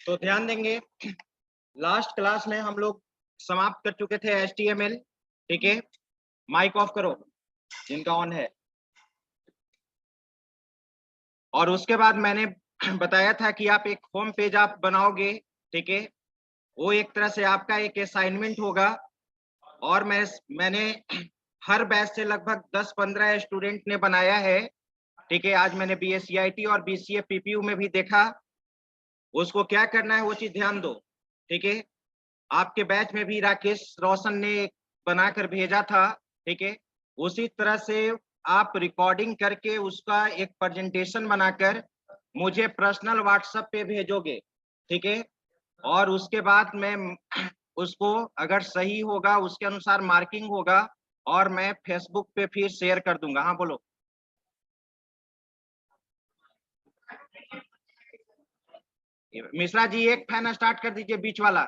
तो ध्यान देंगे, लास्ट क्लास में हम लोग समाप्त कर चुके थे HTML। ठीक है, माइक ऑफ करो जिनका ऑन है। और उसके बाद मैंने बताया था कि आप एक होम पेज आप बनाओगे। ठीक है, वो एक तरह से आपका एक असाइनमेंट होगा। और मैंने हर बैच से लगभग 10-15 स्टूडेंट ने बनाया है। ठीक है, आज मैंने BSc और BCA PPU में भी देखा। उसको क्या करना है वो चीज ध्यान दो। ठीक है, आपके बैच में भी राकेश रोशन ने बनाकर भेजा था। ठीक है, उसी तरह से आप रिकॉर्डिंग करके उसका एक प्रेजेंटेशन बनाकर मुझे पर्सनल व्हाट्सएप पे भेजोगे। ठीक है, और उसके बाद मैं उसको अगर सही होगा उसके अनुसार मार्किंग होगा और मैं फेसबुक पे फिर शेयर कर दूंगा। हाँ बोलो। मिश्रा जी एक फैन स्टार्ट कर दीजिए बीच वाला।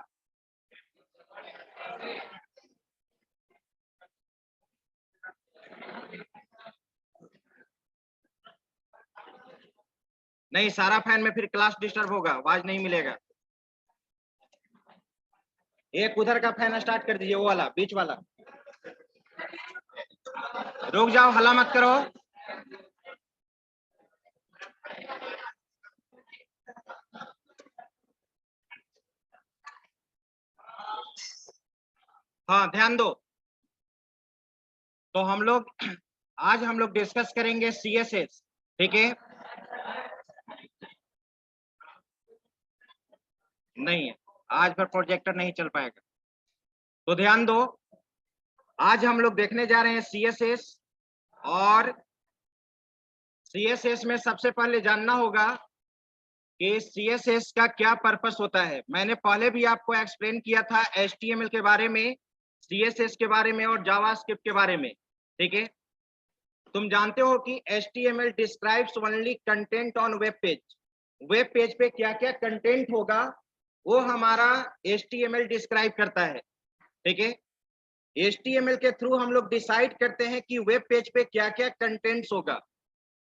नहीं, सारा फैन में फिर क्लास डिस्टर्ब होगा, आवाज नहीं मिलेगा। एक उधर का फैन स्टार्ट कर दीजिए, वो वाला बीच वाला। रुक जाओ, हल्ला मत करो। हाँ ध्यान दो। तो आज हम लोग डिस्कस करेंगे CSS। ठीक है, नहीं आज पर प्रोजेक्टर नहीं चल पाएगा। तो ध्यान दो, आज हम लोग देखने जा रहे हैं CSS। और CSS में सबसे पहले जानना होगा कि CSS का क्या पर्पस होता है। मैंने पहले भी आपको एक्सप्लेन किया था HTML के बारे में, CSS के बारे में और जावास्क्रिप्ट के बारे में। ठीक है, तुम जानते हो कि HTML describes only content on web page. Web page पे क्या क्या कंटेंट होगा वो हमारा HTML डिस्क्राइब करता है। ठीक है, HTML के थ्रू हम लोग डिसाइड करते हैं कि वेब पेज पे क्या क्या कंटेंट्स होगा।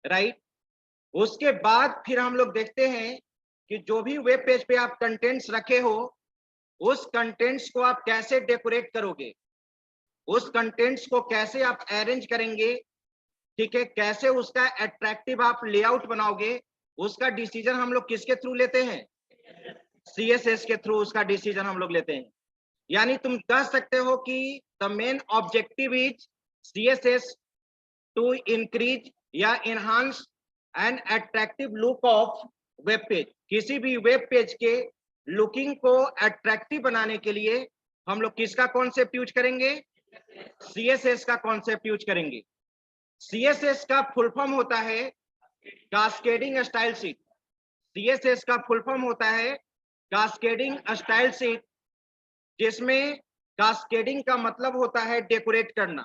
राइट, उसके बाद फिर हम लोग देखते हैं कि जो भी वेब पेज पे आप कंटेंट्स रखे हो उस कंटेंट्स को आप कैसे डेकोरेट करोगे, उस कंटेंट्स को कैसे आप अरेंज करेंगे। ठीक है, कैसे उसका अट्रैक्टिव आप लेआउट बनाओगे, उसका डिसीजन हम लोग किसके थ्रू लेते हैं? CSS के थ्रू उसका डिसीजन हम लोग लेते हैं। यानी तुम कह सकते हो कि the main objective is CSS to increase या enhance an attractive look of web page. किसी भी वेब पेज के लुकिंग को अट्रैक्टिव बनाने के लिए हम लोग किसका कॉन्सेप्ट यूज करेंगे? CSS का कॉन्सेप्ट यूज करेंगे। CSS का फुल फॉर्म होता है कास्केडिंग स्टाइल शीट। CSS का फुल फॉर्म होता है कास्केडिंग स्टाइल शीट, जिसमें कास्केडिंग का मतलब होता है डेकोरेट करना।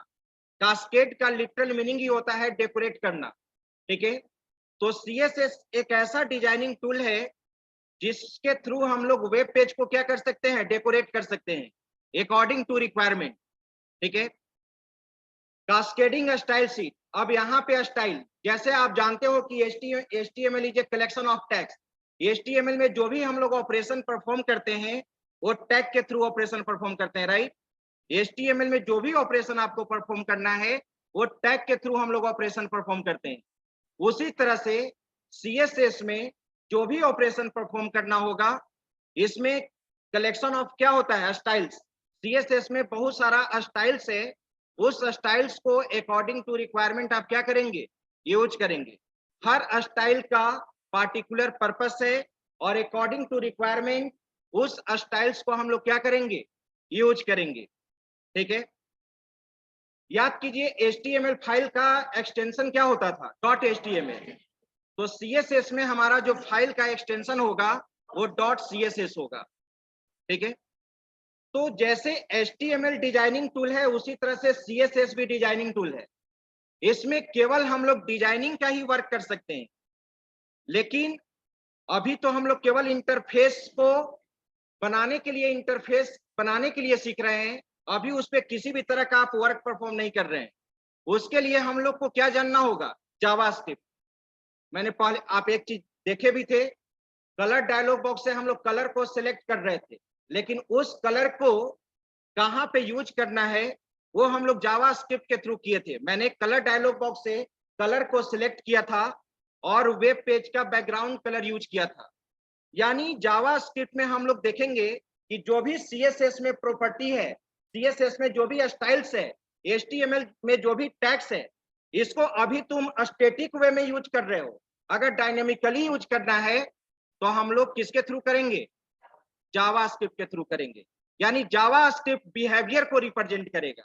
कास्केड का लिटरल मीनिंग ही होता है डेकोरेट करना। ठीक है, तो CSS एक ऐसा डिजाइनिंग टूल है जिसके थ्रू हम लोग वेब पेज को क्या कर सकते हैं? डेकोरेट कर सकते हैं अकॉर्डिंग टू रिक्वायरमेंट। ठीक है, कास्केडिंग स्टाइल शीट। अब यहाँ पे स्टाइल, जैसे आप जानते हो कि HTML is a collection of tags. HTML में जो भी हम लोग ऑपरेशन परफॉर्म करते हैं वो टैग के थ्रू ऑपरेशन परफॉर्म करते हैं। राइट, HTML में जो भी ऑपरेशन आपको परफॉर्म करना है वो टैग के थ्रू हम लोग ऑपरेशन परफॉर्म करते हैं। उसी तरह से CSS में जो भी ऑपरेशन परफॉर्म करना होगा इसमें कलेक्शन ऑफ क्या होता है? स्टाइल्स। CSS में बहुत सारा स्टाइल्स है, उस स्टाइल्स को अकॉर्डिंग टू रिक्वायरमेंट आप क्या करेंगे? यूज करेंगे। हर स्टाइल का पार्टिकुलर पर्पस है और अकॉर्डिंग टू रिक्वायरमेंट उस स्टाइल्स को हम लोग क्या करेंगे? यूज करेंगे। ठीक है, याद कीजिए HTML फाइल का एक्सटेंशन क्या होता था? .html। तो CSS में हमारा जो फाइल का एक्सटेंशन होगा वो .css होगा। ठीक है, तो जैसे HTML डिजाइनिंग टूल है उसी तरह से CSS भी डिजाइनिंग टूल है। इसमें केवल हम लोग डिजाइनिंग का ही वर्क कर सकते हैं, लेकिन अभी तो हम लोग केवल इंटरफेस को इंटरफेस बनाने के लिए सीख रहे हैं। अभी उस पर किसी भी तरह का आप वर्क परफॉर्म नहीं कर रहे हैं। उसके लिए हम लोग को क्या जानना होगा? जावास्क्रिप्ट। मैंने पहले आप एक चीज देखे भी थे कलर डायलॉग बॉक्स से हम लोग कलर को सिलेक्ट कर रहे थे, लेकिन उस कलर को कहां पे यूज करना है वो हम लोग जावास्क्रिप्ट के थ्रू किए थे। मैंने कलर डायलॉग बॉक्स से कलर को सिलेक्ट किया था और वेब पेज का बैकग्राउंड कलर यूज किया था। यानी जावास्क्रिप्ट में हम लोग देखेंगे कि जो भी सीएसएस में प्रॉपर्टी है, सीएसएस में जो भी स्टाइल्स है, एचटीएमएल में जो भी टैग्स है, इसको अभी तुम स्टैटिक वे में यूज कर रहे हो। अगर डायनेमिकली यूज करना है तो हम लोग किसके थ्रू करेंगे? जावास्क्रिप्ट के थ्रू करेंगे। यानी जावास्क्रिप्ट बिहेवियर को रिप्रेजेंट करेगा।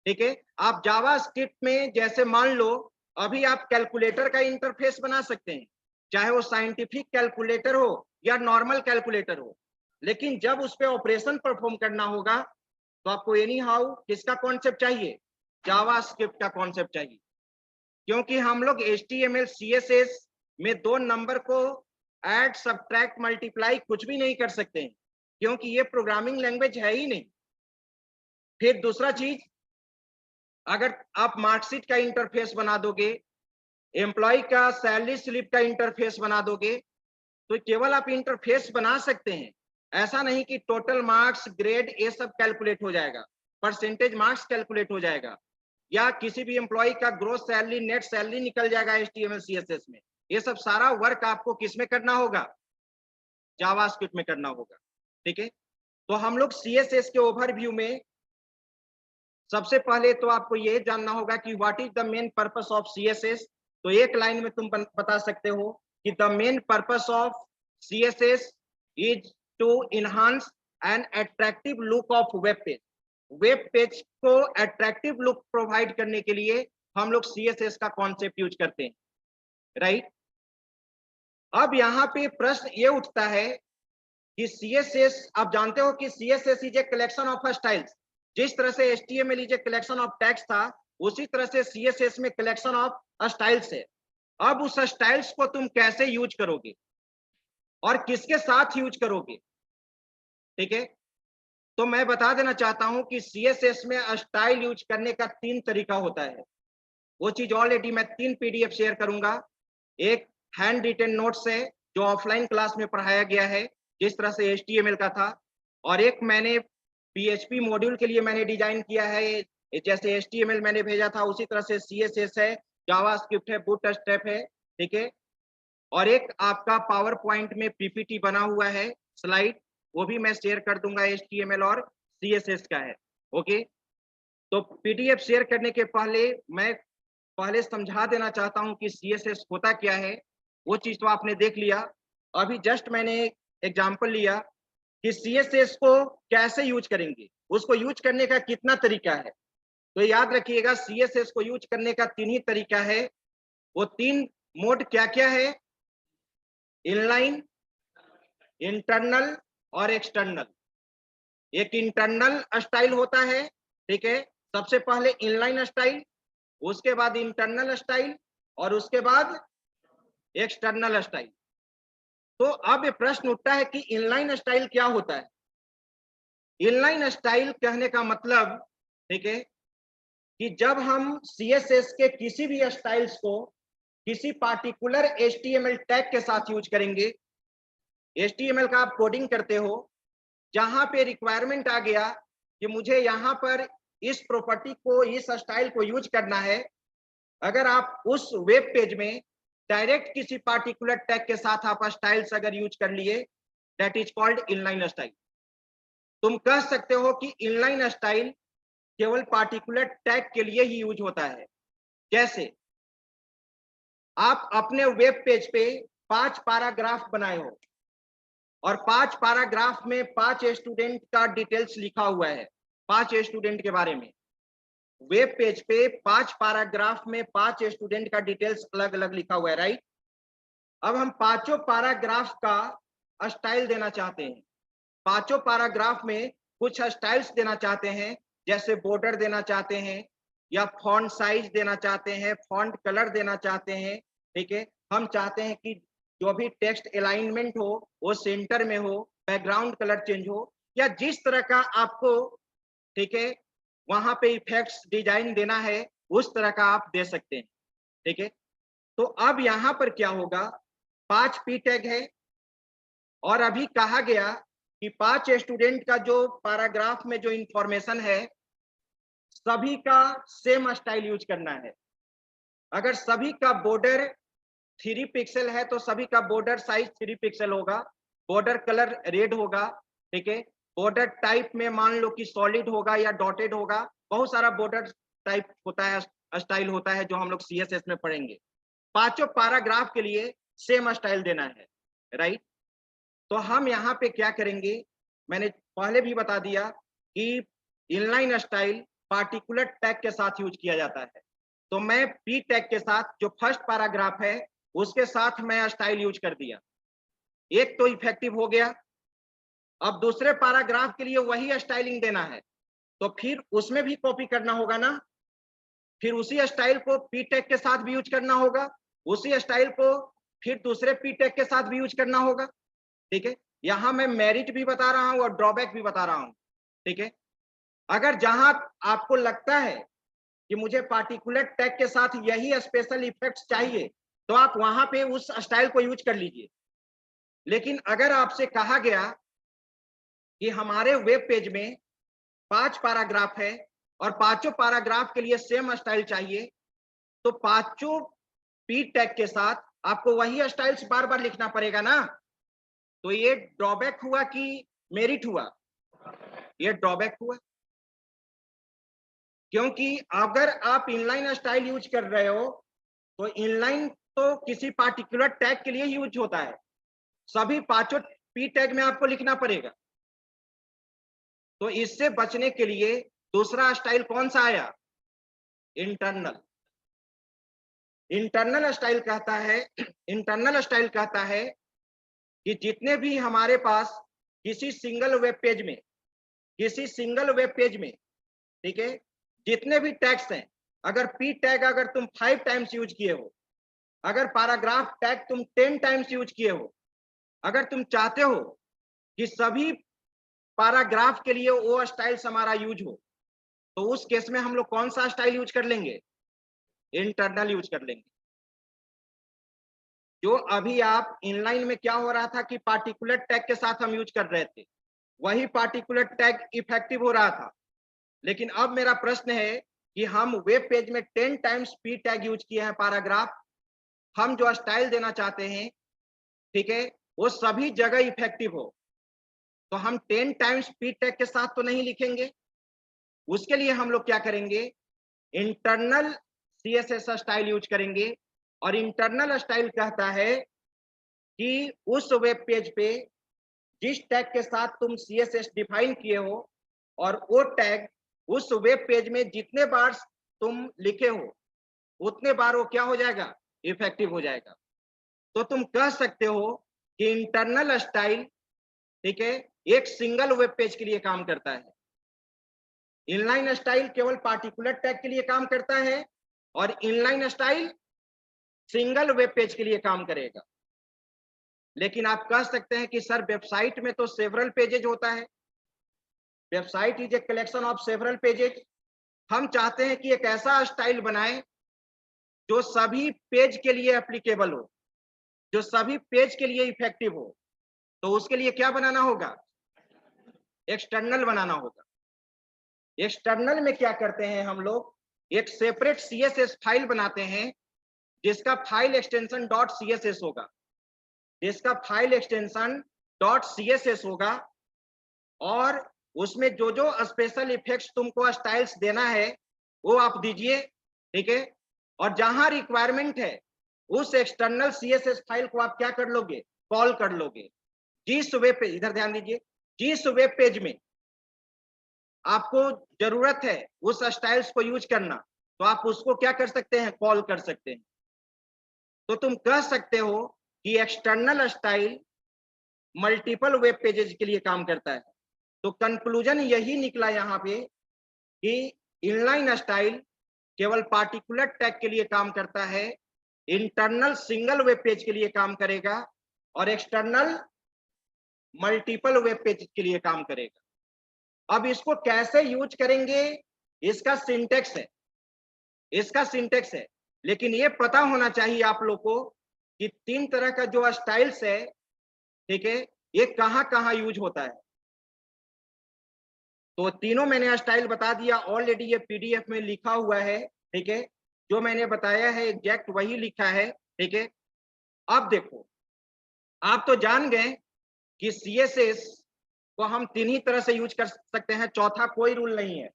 ठीक है, आप जावास्क्रिप्ट में जैसे मान लो अभी आप कैलकुलेटर का इंटरफेस बना सकते हैं, चाहे वो साइंटिफिक कैलकुलेटर हो या नॉर्मल कैलकुलेटर हो, लेकिन जब उस पर ऑपरेशन परफॉर्म करना होगा तो आपको एनी हाउ किसका कॉन्सेप्ट चाहिए? जावास्क्रिप्ट का कॉन्सेप्ट चाहिए। क्योंकि हम लोग HTML CSS में दो नंबर को ऐड, सब्ट्रैक्ट, मल्टीप्लाई कुछ भी नहीं कर सकते हैं, क्योंकि ये प्रोग्रामिंग लैंग्वेज है ही नहीं। फिर दूसरा चीज, अगर आप मार्कशीट का इंटरफेस बना दोगे, एम्प्लॉय का सैलरी स्लिप का इंटरफेस बना दोगे, तो केवल आप इंटरफेस बना सकते हैं, ऐसा नहीं कि टोटल मार्क्स, ग्रेड, ये सब कैलकुलेट हो जाएगा, परसेंटेज मार्क्स कैलकुलेट हो जाएगा, या किसी भी एम्प्लॉय का ग्रोस सैलरी, नेट सैलरी निकल जाएगा HTML CSS में। ये सब सारा वर्क आपको किस में करना होगा? जावास्क्रिप्ट में करना होगा। ठीक है, तो हम लोग CSS के ओवरव्यू में सबसे पहले तो आपको ये जानना होगा कि what is the main purpose of CSS। तो एक लाइन में तुम बता सकते हो कि the main purpose of CSS is to enhance an attractive look of web page. Web page को अट्रैक्टिव लुक प्रोवाइड करने के लिए हम लोग CSS का कॉन्सेप्ट यूज करते हैं, राइट। अब यहाँ पे प्रश्न ये उठता है कि CSS, आप जानते हो कि CSS is a collection of styles. जिस तरह से HTML is a collection of tags था, उसी तरह से CSS में कलेक्शन ऑफ स्टाइल्स है। अब उस स्टाइल्स को तुम कैसे यूज करोगे और किसके साथ यूज करोगे? ठीक है, तो मैं बता देना चाहता हूं कि CSS में स्टाइल यूज करने का 3 तरीका होता है। वो चीज ऑलरेडी मैं 3 PDF शेयर करूंगा। एक हैंड रिटन नोट्स है जो ऑफलाइन क्लास में पढ़ाया गया है, जिस तरह से HTML का था, और एक मैंने PHP मॉड्यूल के लिए मैंने डिजाइन किया है, जैसे HTML मैंने भेजा था उसी तरह से CSS है, जावास्क्रिप्ट है, बूटस्ट्रैप है। ठीक है, और एक आपका पावर पॉइंट में PPT बना हुआ है, स्लाइड, वो भी मैं शेयर कर दूंगा, HTML और CSS का है। ओके, तो PDF शेयर करने के पहले मैं पहले समझा देना चाहता हूं कि CSS होता क्या है। वो चीज तो आपने देख लिया, अभी जस्ट मैंने एग्जांपल लिया कि CSS को कैसे यूज करेंगे, उसको यूज करने का कितना तरीका है। तो याद रखिएगा, CSS को यूज करने का 3 ही तरीका है। वो 3 मोड क्या क्या है? इनलाइन, इंटरनल और एक्सटर्नल। एक इंटरनल स्टाइल होता है, ठीक है, सबसे पहले इनलाइन स्टाइल, उसके बाद इंटरनल स्टाइल, और उसके बाद एक्सटर्नल स्टाइल। तो अब ये प्रश्न उठता है कि इनलाइन स्टाइल क्या होता है? इनलाइन स्टाइल कहने का मतलब, ठीक है, कि जब हम CSS के किसी भी स्टाइल्स को किसी पार्टिकुलर HTML टैग के साथ यूज करेंगे, HTML का आप कोडिंग करते हो, जहां पे रिक्वायरमेंट आ गया कि मुझे यहां पर इस प्रॉपर्टी को, इस स्टाइल को यूज करना है, अगर आप उस वेब पेज में डायरेक्ट किसी पार्टिकुलर टैग के साथ आप स्टाइल्स अगर यूज कर लिए, that is called inline style. तुम कह सकते हो कि इनलाइन स्टाइल केवल पार्टिकुलर टैग के लिए ही यूज होता है। जैसे आप अपने वेब पेज पे 5 पैराग्राफ बनाए हो और 5 पैराग्राफ में 5 स्टूडेंट का डिटेल्स लिखा हुआ है, 5 स्टूडेंट के बारे में। वेब पेज पे 5 पैराग्राफ में 5 स्टूडेंट का डिटेल्स अलग अलग लिखा हुआ है, राइट। अब हम पांचों पैराग्राफ का स्टाइल देना चाहते हैं, पांचों पैराग्राफ में कुछ स्टाइल्स देना चाहते हैं, जैसे बॉर्डर देना चाहते हैं, या फॉन्ट साइज देना चाहते हैं, फॉन्ट कलर देना चाहते हैं। ठीक है, हम चाहते हैं कि जो भी टेक्स्ट अलाइनमेंट हो वो सेंटर में हो, बैकग्राउंड कलर चेंज हो, या जिस तरह का आपको, ठीक है, वहां पे इफेक्ट्स डिजाइन देना है, उस तरह का आप दे सकते हैं। ठीक है, तो अब यहां पर क्या होगा, 5 P टैग है, और अभी कहा गया कि 5 स्टूडेंट का जो पैराग्राफ में जो इंफॉर्मेशन है सभी का सेम स्टाइल यूज करना है। अगर सभी का बॉर्डर 3 पिक्सल है तो सभी का बॉर्डर साइज 3 पिक्सल होगा, बॉर्डर कलर रेड होगा, ठीक है। बॉर्डर टाइप में मान लो कि सॉलिड होगा या डॉटेड होगा, बहुत सारा बॉर्डर टाइप होता है, स्टाइल होता है जो हम लोग सीएसएस में पढ़ेंगे। पांचों पैराग्राफ के लिए सेम स्टाइल देना है, राइट। तो हम यहाँ पे क्या करेंगे, मैंने पहले भी बता दिया कि इनलाइन स्टाइल पार्टिकुलर टैग के साथ यूज किया जाता है। तो मैं पी टैग के साथ जो फर्स्ट पैराग्राफ है उसके साथ मैं स्टाइल यूज कर दिया, एक तो इफेक्टिव हो गया। अब दूसरे पैराग्राफ के लिए वही स्टाइलिंग देना है तो फिर उसमें भी कॉपी करना होगा ना, फिर उसी स्टाइल को पी टैग के साथ भी यूज करना होगा, उसी स्टाइल को फिर दूसरे पी टैग के साथ भी यूज करना होगा, ठीक है। यहां मैं मेरिट भी बता रहा हूं और ड्रॉबैक भी बता रहा हूं, ठीक है। अगर जहां आपको लगता है कि मुझे पार्टिकुलर टैग के साथ यही स्पेशल इफेक्ट्स चाहिए तो आप वहां पे उस स्टाइल को यूज कर लीजिए। लेकिन अगर आपसे कहा गया कि हमारे वेब पेज में 5 पैराग्राफ है और पांचों पैराग्राफ के लिए सेम स्टाइल चाहिए तो पांचों पी टैग के साथ आपको वही स्टाइल्स बार बार लिखना पड़ेगा ना। तो ये ड्रॉबैक हुआ कि मेरिट हुआ? ये ड्रॉबैक हुआ, क्योंकि अगर आप इनलाइन स्टाइल यूज कर रहे हो तो इनलाइन तो किसी पार्टिकुलर टैग के लिए यूज होता है, सभी पांचों पी टैग में आपको लिखना पड़ेगा। तो इससे बचने के लिए दूसरा स्टाइल कौन सा आया? इंटरनल। इंटरनल स्टाइल कहता है, इंटरनल स्टाइल कहता है कि जितने भी हमारे पास किसी सिंगल वेब पेज में, किसी सिंगल वेब पेज में, ठीक है, जितने भी टैग्स हैं, अगर पी टैग अगर तुम 5 टाइम्स यूज किए हो, अगर पैराग्राफ टैग तुम 10 टाइम्स यूज किए हो, अगर तुम चाहते हो कि सभी पैराग्राफ के लिए वो स्टाइल्स हमारा यूज हो तो उस केस में हम लोग कौन सा स्टाइल यूज कर लेंगे? इंटरनल यूज कर लेंगे। जो अभी आप इनलाइन में क्या हो रहा था कि पार्टिकुलर टैग के साथ हम यूज कर रहे थे, वही पार्टिकुलर टैग इफेक्टिव हो रहा था। लेकिन अब मेरा प्रश्न है कि हम वेब पेज में 10 टाइम्स पी टैग यूज किए हैं पैराग्राफ, हम जो स्टाइल देना चाहते हैं, ठीक है, वो सभी जगह इफेक्टिव हो, तो हम 10 टाइम्स पी टैग के साथ तो नहीं लिखेंगे। उसके लिए हम लोग क्या करेंगे, इंटरनल सीएसएस स्टाइल यूज करेंगे। और इंटरनल स्टाइल कहता है कि उस वेब पेज पे जिस टैग के साथ तुम सीएसएस डिफाइन किए हो और वो टैग उस वेब पेज में जितने बार तुम लिखे हो उतने बार वो क्या हो जाएगा? इफेक्टिव हो जाएगा। तो तुम कह सकते हो कि इंटरनल स्टाइल, ठीक है, एक सिंगल वेब पेज के लिए काम करता है, इनलाइन स्टाइल केवल पार्टिकुलर टैग के लिए काम करता है और inline style single web page के लिए काम करेगा। लेकिन आप कह सकते हैं कि सर वेबसाइट में तो सेवरल पेजेज होता है, website is a collection of several pages. हम चाहते हैं कि एक ऐसा स्टाइल बनाएं जो सभी पेज के लिए एप्लीकेबल हो, जो सभी पेज के लिए इफेक्टिव हो। तो उसके लिए क्या बनाना होगा? एक्सटर्नल बनाना होगा। एक्सटर्नल में क्या करते हैं हम लोग, एक सेपरेट सीएसएस फाइल बनाते हैं जिसका फाइल एक्सटेंशन .css होगा, जिसका फाइल एक्सटेंशन .css होगा और उसमें जो जो स्पेशल इफेक्ट्स तुमको स्टाइल्स देना है वो आप दीजिए, ठीक है। और जहां रिक्वायरमेंट है उस एक्सटर्नल सीएसएस फाइल को आप क्या कर लोगे? कॉल कर लोगे। जिस वेब पेज, इधर ध्यान दीजिए, जिस वेब पेज में आपको जरूरत है उस स्टाइल्स को यूज करना तो आप उसको क्या कर सकते हैं? कॉल कर सकते हैं। तो तुम कह सकते हो कि external style multiple web pages के लिए काम करता है। तो कंक्लूजन यही निकला यहाँ पे कि इनलाइन स्टाइल केवल पार्टिकुलर टैग के लिए काम करता है, इंटरनल सिंगल वेब पेज के लिए काम करेगा और एक्सटर्नल मल्टीपल वेब पेज के लिए काम करेगा। अब इसको कैसे यूज करेंगे, इसका सिंटेक्स है, इसका सिंटेक्स है। लेकिन ये पता होना चाहिए आप लोग को कि 3 तरह का जो स्टाइल्स है, ठीक है, ये कहां कहां यूज होता है। तो तीनों मैंने स्टाइल बता दिया ऑलरेडी, ये पीडीएफ में लिखा हुआ है, ठीक है। जो मैंने बताया है एग्जैक्ट वही लिखा है, ठीक है। अब देखो, आप तो जान गए कि सीएसएस को हम तीन ही तरह से यूज कर सकते हैं, चौथा कोई रूल नहीं है।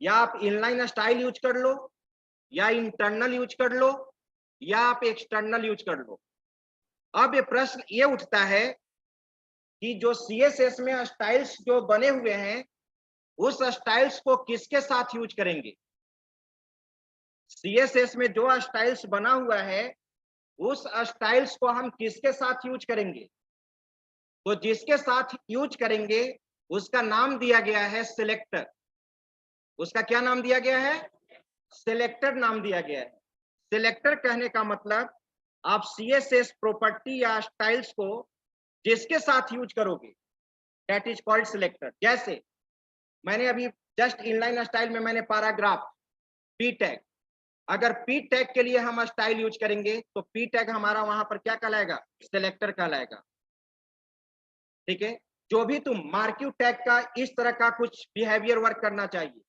या आप इनलाइन स्टाइल यूज कर लो, या इंटरनल यूज कर लो, या आप एक्सटर्नल यूज कर लो। अब ये प्रश्न ये उठता है कि जो सीएसएस में स्टाइल्स जो बने हुए हैं, उस स्टाइल्स को किसके साथ यूज करेंगे। सीएसएस में जो स्टाइल्स बना हुआ है, उस स्टाइल्स को हम किसके साथ यूज करेंगे। तो जिसके साथ यूज करेंगे उसका नाम दिया गया है सिलेक्टर। उसका क्या नाम दिया गया है, सिलेक्टर नाम दिया गया है। सिलेक्टर कहने का मतलब आप सीएसएस प्रॉपर्टी या स्टाइल्स को जिसके साथ यूज करोगे, दैट इज कॉल्ड सिलेक्टर। जैसे मैंने अभी जस्ट इनलाइन स्टाइल में मैंने पैराग्राफ, पी टैग, अगर पी टैग के लिए हम स्टाइल यूज करेंगे तो पी टैग हमारा वहां पर क्या कहलाएगा, सिलेक्टर कहलाएगा, ठीक है। जो भी तुम मार्क्यू टैग का इस तरह का कुछ बिहेवियर वर्क करना चाहिए,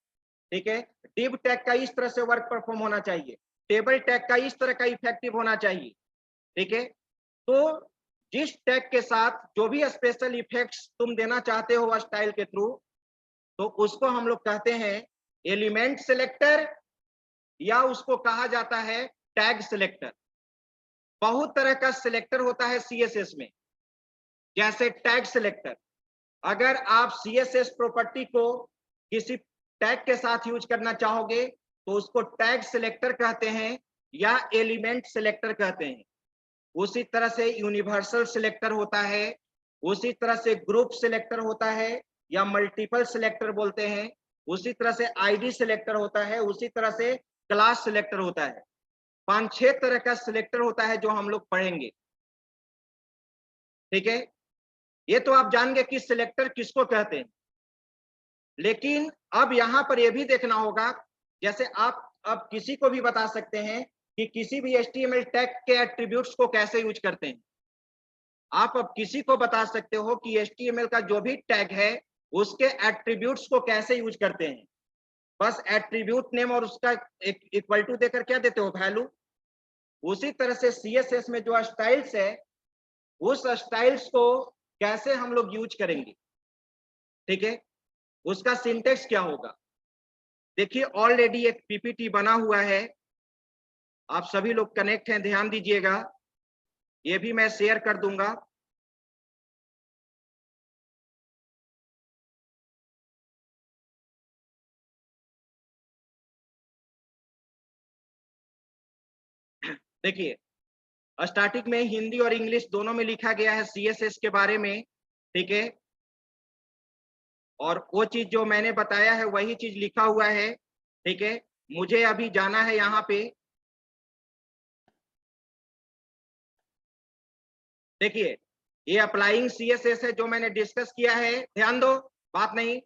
ठीक है। डिव टैग का इस तरह से वर्क परफॉर्म होना चाहिए, टेबल टैग का इस तरह का इफेक्टिव होना चाहिए, ठीक है। तो जिस टैग के साथ जो भी स्पेशल इफेक्ट्स तुम देना चाहते हो स्टाइल के थ्रू, तो उसको हम लोग कहते हैं एलिमेंट सिलेक्टर, या उसको कहा जाता है टैग सिलेक्टर। बहुत तरह का सिलेक्टर होता है सीएसएस में, जैसे टैग सिलेक्टर। अगर आप सीएसएस प्रॉपर्टी को किसी टैग के साथ यूज करना चाहोगे तो उसको टैग सिलेक्टर कहते हैं या एलिमेंट सिलेक्टर कहते हैं। उसी तरह से यूनिवर्सल सिलेक्टर होता है, उसी तरह से ग्रुप सिलेक्टर होता है या मल्टीपल सिलेक्टर बोलते हैं, उसी तरह से आईडी सिलेक्टर होता है, उसी तरह से क्लास सिलेक्टर होता है। 5-6 तरह का सिलेक्टर होता है जो हम लोग पढ़ेंगे, ठीक है। ये तो आप जान गए कि सिलेक्टर किसको कहते हैं। लेकिन अब यहां पर यह भी देखना होगा, जैसे आप अब किसी को भी बता सकते हैं कि किसी भी एचटीएमएल टैग के एट्रीब्यूट्स को कैसे यूज करते हैं। आप अब किसी को बता सकते हो कि एचटीएमएल का जो भी टैग है उसके एट्रीब्यूट्स को कैसे यूज करते हैं। बस एट्रीब्यूट नेम और उसका एक इक्वल टू देकर क्या देते हो, वैल्यू। उसी तरह से सीएसएस में जो स्टाइल्स है, उस स्टाइल्स को कैसे हम लोग यूज करेंगे, ठीक है। उसका सिंटेक्स क्या होगा। देखिए ऑलरेडी एक पीपीटी बना हुआ है, आप सभी लोग कनेक्ट हैं, ध्यान दीजिएगा, ये भी मैं शेयर कर दूंगा। देखिए स्टार्टिंग में हिंदी और इंग्लिश दोनों में लिखा गया है सीएसएस के बारे में, ठीक है। और वो चीज जो मैंने बताया है वही चीज लिखा हुआ है, ठीक है। मुझे अभी जाना है यहाँ पे, देखिए ये अप्लाइंग सीएसएस है जो मैंने डिस्कस किया है, ध्यान दो, बात नहीं।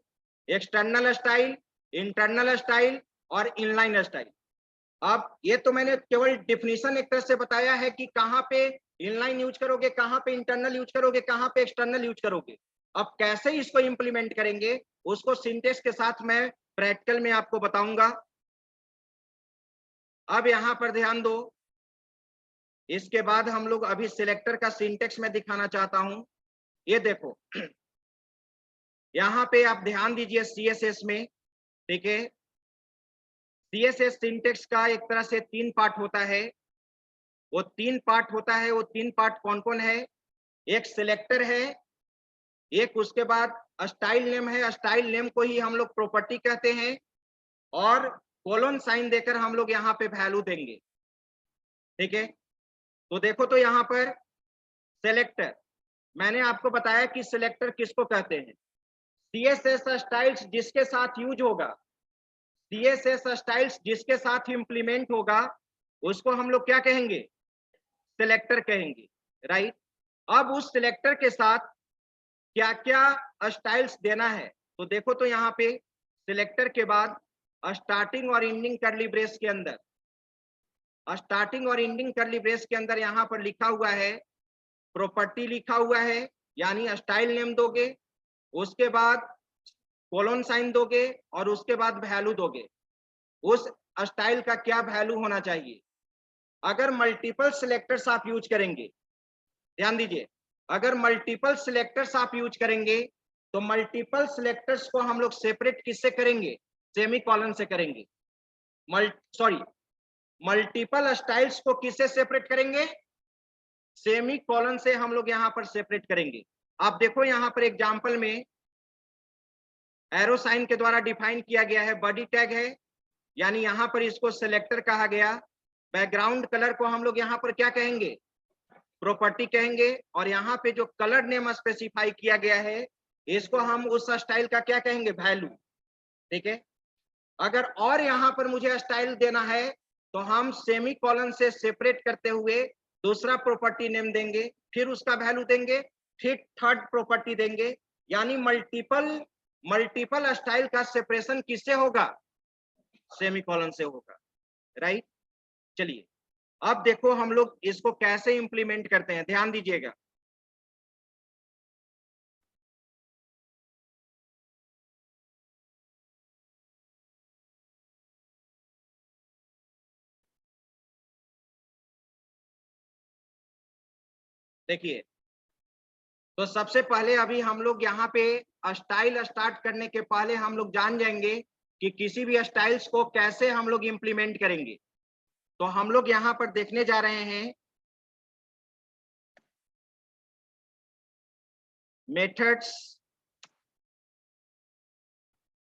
एक्सटर्नल स्टाइल, इंटरनल स्टाइल और इनलाइन स्टाइल। अब ये तो मैंने केवल डिफिनीशन एक तरह से बताया है कि कहाँ पे इनलाइन यूज करोगे, कहाँ पे इंटरनल यूज करोगे, कहाँ पे एक्सटर्नल यूज करोगे। अब कैसे इसको इंप्लीमेंट करेंगे उसको सिंटेक्स के साथ मैं प्रैक्टिकल में आपको बताऊंगा। अब यहाँ पर ध्यान दो, इसके बाद हम लोग अभी सिलेक्टर का सिंटेक्स में दिखाना चाहता हूं। ये देखो यहाँ पे आप ध्यान दीजिए सीएसएस में, ठीक है। सीएसएस सिंटेक्स का एक तरह से 3 पार्ट होता है। वो 3 पार्ट होता है, वो 3 पार्ट कौन कौन है, एक सिलेक्टर है, एक उसके बाद स्टाइल नेम है, स्टाइल नेम को ही हम लोग प्रॉपर्टी कहते हैं, और कोलोन साइन देकर हम लोग यहाँ पे वैल्यू देंगे, ठीक है। तो देखो तो यहाँ पर सिलेक्टर, मैंने आपको बताया कि सिलेक्टर किसको कहते हैं, सीएसएस स्टाइल्स जिसके साथ यूज होगा, सीएसएस स्टाइल्स जिसके साथ इंप्लीमेंट होगा उसको हम लोग क्या कहेंगे, सिलेक्टर कहेंगे, राइट। अब उस सिलेक्टर के साथ क्या क्या स्टाइल्स देना है, तो देखो तो यहाँ पे सिलेक्टर के बाद स्टार्टिंग और एंडिंग कर्ली ब्रेस के अंदर, स्टार्टिंग और एंडिंग कर्ली ब्रेस के अंदर यहाँ पर लिखा हुआ है प्रॉपर्टी लिखा हुआ है यानी स्टाइल नेम दोगे, उसके बाद कोलोन साइन दोगे और उसके बाद वैल्यू दोगे। उस स्टाइल का क्या वैल्यू होना चाहिए। अगर मल्टीपल सिलेक्टर्स आप यूज करेंगे, ध्यान दीजिए, अगर मल्टीपल सिलेक्टर्स आप यूज करेंगे तो मल्टीपल सिलेक्टर्स को हम लोग सेपरेट किससे करेंगे, सेमी कॉलन से करेंगे। मल्टीपल स्टाइल्स को किससे सेपरेट करेंगे, सेमी कॉलन से हम लोग यहां पर सेपरेट करेंगे। आप देखो यहां पर एग्जांपल में एरो साइन के द्वारा डिफाइन किया गया है, बॉडी टैग है, यानी यहां पर इसको सिलेक्टर कहा गया। बैकग्राउंड कलर को हम लोग यहां पर क्या कहेंगे, प्रॉपर्टी कहेंगे, और यहाँ पे जो कलर नेम स्पेसिफाई किया गया है इसको हम उस स्टाइल का क्या कहेंगे, वैल्यू। ठीक है, अगर और यहाँ पर मुझे स्टाइल देना है तो हम सेमी कॉलन से सेपरेट करते हुए दूसरा प्रॉपर्टी नेम देंगे, फिर उसका वैल्यू देंगे, फिर थर्ड प्रॉपर्टी देंगे। यानी मल्टीपल स्टाइल का सेपरेशन किससे होगा, सेमी कॉलन से होगा, राइट। चलिए अब देखो हम लोग इसको कैसे इंप्लीमेंट करते हैं, ध्यान दीजिएगा। देखिए, तो सबसे पहले अभी हम लोग यहाँ पे स्टाइल स्टार्ट करने के पहले हम लोग जान जाएंगे कि किसी भी स्टाइल्स को कैसे हम लोग इंप्लीमेंट करेंगे। तो हम लोग यहाँ पर देखने जा रहे हैं methods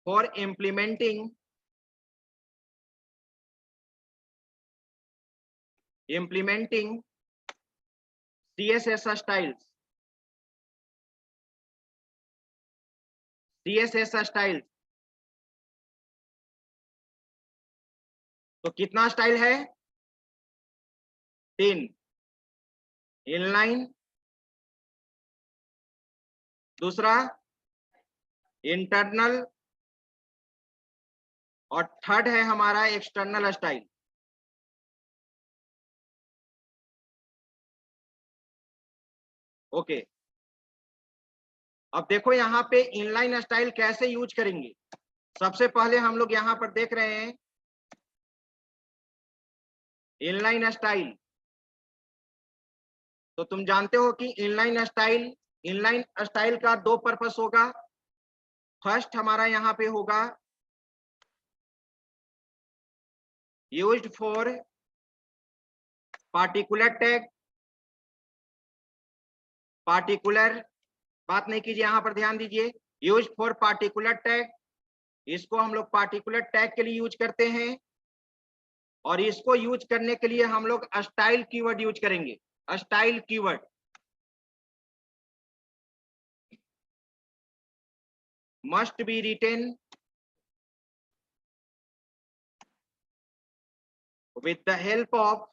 for implementing CSS styles। CSS style तो कितना स्टाइल है, 3, इनलाइन, दूसरा इंटरनल, और थर्ड है हमारा एक्सटर्नल स्टाइल। ओके, अब देखो यहाँ पे इनलाइन स्टाइल कैसे यूज करेंगे। सबसे पहले हम लोग यहाँ पर देख रहे हैं इनलाइन स्टाइल। तो तुम जानते हो कि इनलाइन स्टाइल का 2 पर्पस होगा। फर्स्ट हमारा यहाँ पे होगा used for particular tag. Particular बात नहीं कीजिए, यहाँ पर ध्यान दीजिए, यूज फॉर पार्टिकुलर टैग, इसको हम लोग पार्टिकुलर टैग के लिए यूज करते हैं। और इसको यूज करने के लिए हम लोग स्टाइल कीवर्ड यूज करेंगे। Style keyword must be written with the help of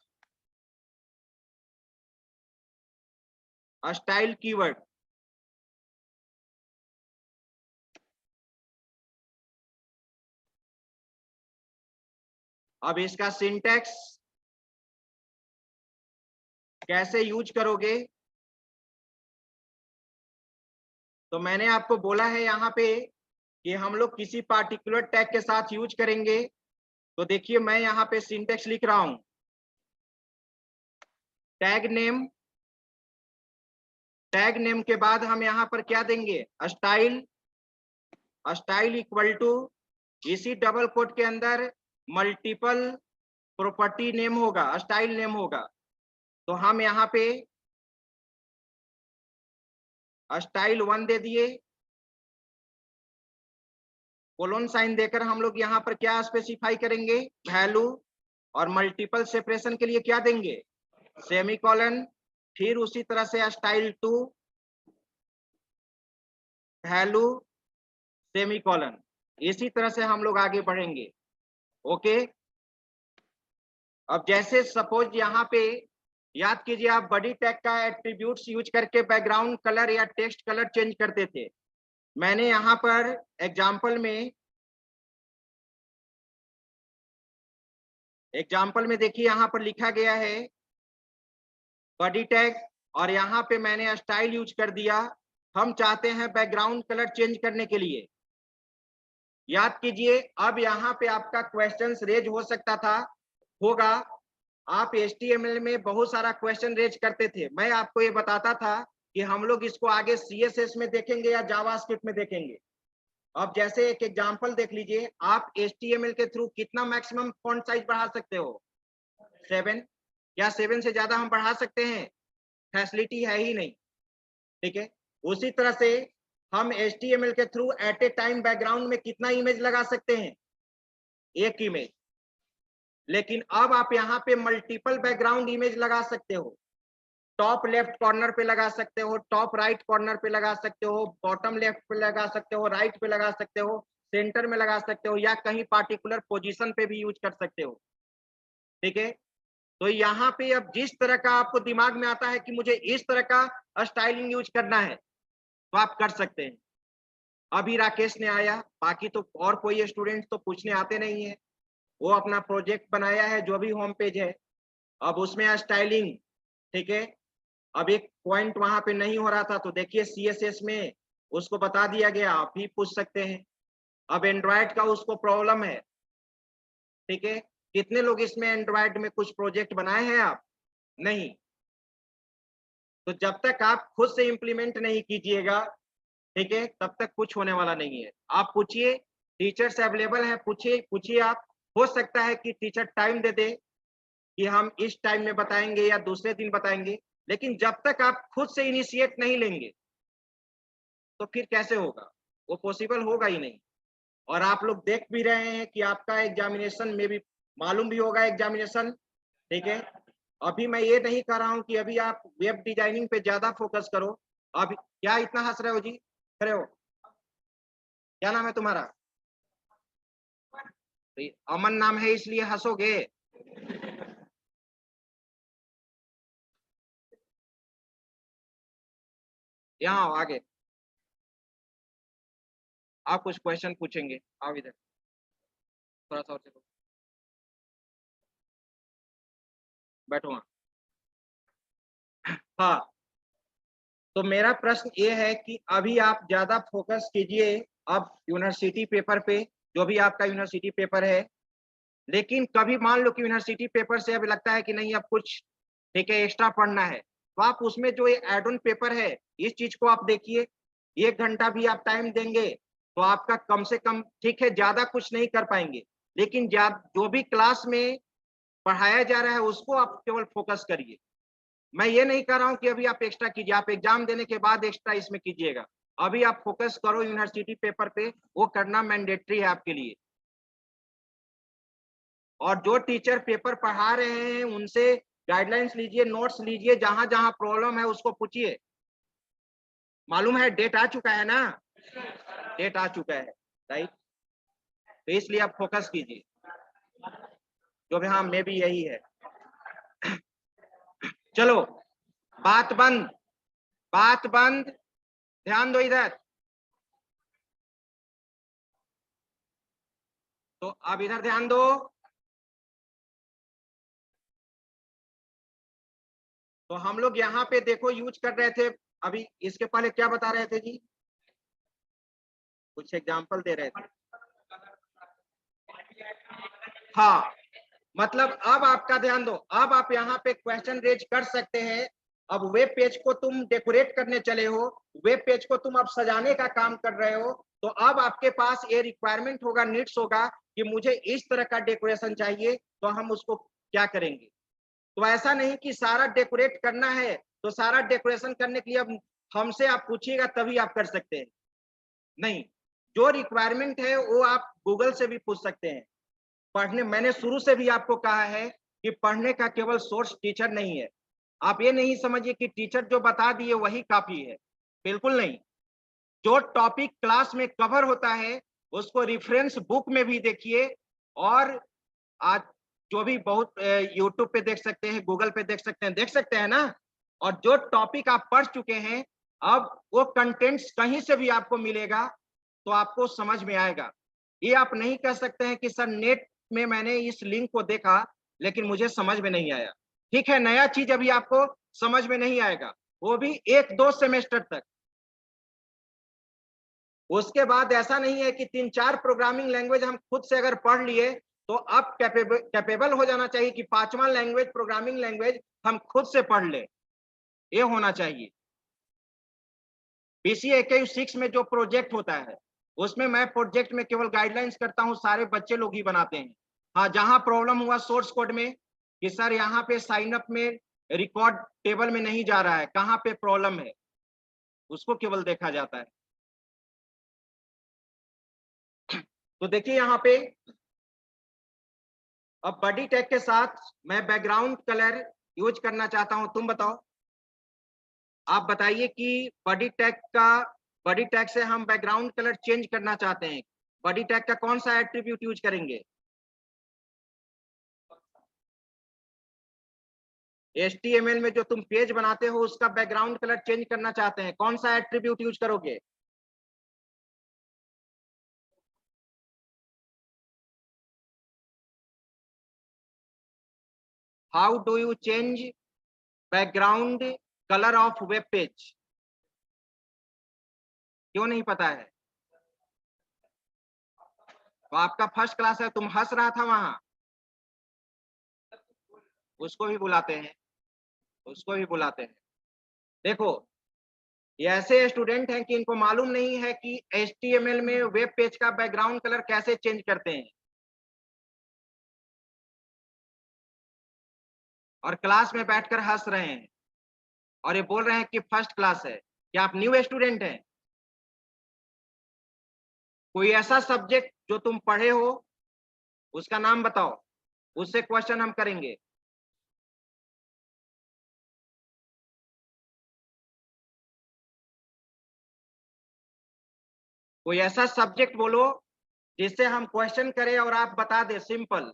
a style keyword। अब इसका सिंटैक्स कैसे यूज करोगे, तो मैंने आपको बोला है यहाँ पे कि हम लोग किसी पार्टिकुलर टैग के साथ यूज करेंगे। तो देखिए मैं यहाँ पे सिंटैक्स लिख रहा हूं, टैग नेम के बाद हम यहाँ पर क्या देंगे, स्टाइल। स्टाइल इक्वल टू इसी डबल कोट के अंदर मल्टीपल प्रॉपर्टी नेम होगा, स्टाइल नेम होगा। तो हम यहाँ पे स्टाइल 1 दे दिए, कोलोन साइन देकर हम लोग यहाँ पर क्या स्पेसिफाई करेंगे, वैल्यू, और मल्टीपल सेपरेशन के लिए क्या देंगे, सेमीकोलन। फिर उसी तरह से स्टाइल 2, वैल्यू, सेमीकोलन। इसी तरह से हम लोग आगे बढ़ेंगे। ओके, अब जैसे सपोज यहाँ पे याद कीजिए आप बॉडी टैग का एट्रीब्यूट्स यूज करके बैकग्राउंड कलर या टेक्स्ट कलर चेंज करते थे। मैंने यहाँ पर एग्जाम्पल में देखिए यहाँ पर लिखा गया है बॉडी टैग और यहाँ पे मैंने स्टाइल यूज कर दिया। हम चाहते हैं बैकग्राउंड कलर चेंज करने के लिए। याद कीजिए, अब यहाँ पे आपका क्वेश्चंस रेज हो सकता था, होगा। आप HTML में बहुत सारा क्वेश्चन रेज करते थे। मैं आपको ये बताता था कि हम लोग इसको आगे CSS में देखेंगे या जावास्क्रिप्ट में देखेंगे। अब जैसे एक एग्जांपल देख लीजिए, आप HTML के थ्रू कितना मैक्सिमम फॉन्ट साइज बढ़ा सकते हो? 7। क्या 7 से ज्यादा हम बढ़ा सकते हैं? फैसिलिटी है ही नहीं। ठीक है, उसी तरह से हम HTML के through at a time background में कितना इमेज लगा सकते हैं? एक इमेज। लेकिन अब आप यहाँ पे मल्टीपल बैकग्राउंड इमेज लगा सकते हो। टॉप लेफ्ट कॉर्नर पे लगा सकते हो, टॉप राइट कॉर्नर पे लगा सकते हो, बॉटम लेफ्ट पे लगा सकते हो, राइट पे लगा सकते हो, सेंटर में लगा सकते हो, या कहीं पार्टिकुलर पोजीशन पे भी यूज कर सकते हो। ठीक है, तो यहाँ पे अब जिस तरह का आपको दिमाग में आता है कि मुझे इस तरह का स्टाइलिंग यूज करना है, तो आप कर सकते हैं। अभी राकेश ने आया, बाकी तो और कोई स्टूडेंट तो पूछने आते नहीं है। वो अपना प्रोजेक्ट बनाया है जो भी होम पेज है, अब उसमें स्टाइलिंग। ठीक है, अब एक पॉइंट वहां पे नहीं हो रहा था, तो देखिए CSS में उसको बता दिया गया, आप भी पूछ सकते हैं। अब एंड्रॉयड का उसको प्रॉब्लम है। ठीक है, कितने लोग इसमें एंड्रॉयड में कुछ प्रोजेक्ट बनाए हैं आप? नहीं। तो जब तक आप खुद से इंप्लीमेंट नहीं कीजिएगा, ठीक है, तब तक कुछ होने वाला नहीं है। आप पूछिए, टीचर्स अवेलेबल हैं, पूछिए पूछिए आप। हो सकता है कि टीचर टाइम दे दे कि हम इस टाइम में बताएंगे या दूसरे दिन बताएंगे, लेकिन जब तक आप खुद से इनिशिएट नहीं लेंगे तो फिर कैसे होगा? वो पॉसिबल होगा ही नहीं। और आप लोग देख भी रहे हैं कि आपका एग्जामिनेशन में भी मालूम भी होगा एग्जामिनेशन। ठीक है, अभी मैं ये नहीं कह रहा हूं कि अभी आप वेब डिजाइनिंग पे ज्यादा फोकस करो। अभी क्या इतना हंस रहे हो जी? खड़े हो, क्या नाम है तुम्हारा? अमन नाम है इसलिए हंसोगे? यहाँ आओ आगे, आप कुछ क्वेश्चन पूछेंगे। आओ इधर, थोड़ा सा और चलो, बैठो वहाँ। हाँ, तो मेरा प्रश्न ये है कि अभी आप ज्यादा फोकस कीजिए अब यूनिवर्सिटी पेपर पे, जो भी आपका यूनिवर्सिटी पेपर है। लेकिन कभी मान लो कि यूनिवर्सिटी पेपर से अब लगता है कि नहीं अब कुछ, ठीक है, एक्स्ट्रा पढ़ना है, तो आप उसमें जो ये एड ऑन पेपर है, इस चीज को आप देखिए। 1 घंटा भी आप टाइम देंगे तो आपका कम से कम, ठीक है, ज्यादा कुछ नहीं कर पाएंगे, लेकिन जो भी क्लास में पढ़ाया जा रहा है उसको आप केवल फोकस करिए। मैं ये नहीं कह रहा हूं कि अभी आप एक्स्ट्रा कीजिए, आप एग्जाम देने के बाद एक्स्ट्रा इसमें कीजिएगा। अभी आप फोकस करो यूनिवर्सिटी पेपर पे, वो करना मैंडेटरी है आपके लिए। और जो टीचर पेपर पढ़ा रहे हैं उनसे गाइडलाइंस लीजिए, नोट्स लीजिए, जहां जहां प्रॉब्लम है उसको पूछिए। मालूम है डेट आ चुका है ना? डेट आ चुका है, राइट? तो इसलिए आप फोकस कीजिए, जो भी, हाँ मे भी यही है। चलो, बात बंद, बात बंद, ध्यान दो इधर। तो अब इधर ध्यान दो। तो हम लोग यहाँ पे देखो यूज कर रहे थे, अभी इसके पहले क्या बता रहे थे जी? कुछ एग्जांपल दे रहे थे। हाँ, मतलब अब आपका ध्यान दो, अब आप यहाँ पे क्वेश्चन रेज कर सकते हैं। अब वेब पेज को तुम डेकोरेट करने चले हो, वेब पेज को तुम अब सजाने का काम कर रहे हो, तो अब आपके पास ये रिक्वायरमेंट होगा, नीड्स होगा कि मुझे इस तरह का डेकोरेशन चाहिए, तो हम उसको क्या करेंगे? तो ऐसा नहीं कि सारा डेकोरेट करना है तो सारा डेकोरेशन करने के लिए अब हमसे आप पूछिएगा तभी आप कर सकते हैं, नहीं। जो रिक्वायरमेंट है वो आप गूगल से भी पूछ सकते हैं। पढ़ने, मैंने शुरू से भी आपको कहा है कि पढ़ने का केवल सोर्स टीचर नहीं है। आप ये नहीं समझिए कि टीचर जो बता दिए वही काफी है, बिल्कुल नहीं। जो टॉपिक क्लास में कवर होता है उसको रेफरेंस बुक में भी देखिए, और आज जो भी बहुत यूट्यूब पे देख सकते हैं, गूगल पे देख सकते हैं ना। और जो टॉपिक आप पढ़ चुके हैं, अब वो कंटेंट्स कहीं से भी आपको मिलेगा तो आपको समझ में आएगा। ये आप नहीं कह सकते हैं कि सर नेट में मैंने इस लिंक को देखा लेकिन मुझे समझ में नहीं आया। ठीक है, नया चीज अभी आपको समझ में नहीं आएगा, वो भी 1-2 सेमेस्टर तक। उसके बाद ऐसा नहीं है कि 3-4 प्रोग्रामिंग लैंग्वेज हम खुद से अगर पढ़ लिए तो अब कैपेबल हो जाना चाहिए कि 5वां लैंग्वेज प्रोग्रामिंग लैंग्वेज हम खुद से पढ़ ले, ये होना चाहिए। PCAKU 6 में जो प्रोजेक्ट होता है उसमें मैं प्रोजेक्ट में केवल गाइडलाइंस करता हूं, सारे बच्चे लोग ही बनाते हैं। हाँ, जहां प्रॉब्लम हुआ सोर्स कोड में कि सर यहाँ पे साइन अप में रिकॉर्ड टेबल में नहीं जा रहा है, कहाँ पे प्रॉब्लम है उसको केवल देखा जाता है। तो देखिए यहाँ पे अब बॉडी टैग के साथ मैं बैकग्राउंड कलर यूज करना चाहता हूं। तुम बताओ, आप बताइए कि बॉडी टैग से हम बैकग्राउंड कलर चेंज करना चाहते हैं, बॉडी टैग का कौन सा एट्रीब्यूट यूज करेंगे? HTML में जो तुम पेज बनाते हो उसका बैकग्राउंड कलर चेंज करना चाहते हैं, कौन सा एट्रीब्यूट यूज करोगे? How do you change background colour of web page? क्यों नहीं पता है? तो आपका फर्स्ट क्लास है, तुम हंस रहा था वहां, उसको भी बुलाते हैं, उसको भी बुलाते हैं। देखो, ये ऐसे स्टूडेंट हैं कि इनको मालूम नहीं है कि HTML में वेब पेज का बैकग्राउंड कलर कैसे चेंज करते हैं, और क्लास में बैठकर हंस रहे हैं और ये बोल रहे हैं कि फर्स्ट क्लास है। क्या आप न्यू स्टूडेंट हैं? कोई ऐसा सब्जेक्ट जो तुम पढ़े हो उसका नाम बताओ, उससे क्वेश्चन हम करेंगे। कोई ऐसा सब्जेक्ट बोलो जिससे हम क्वेश्चन करें और आप बता दे सिंपल।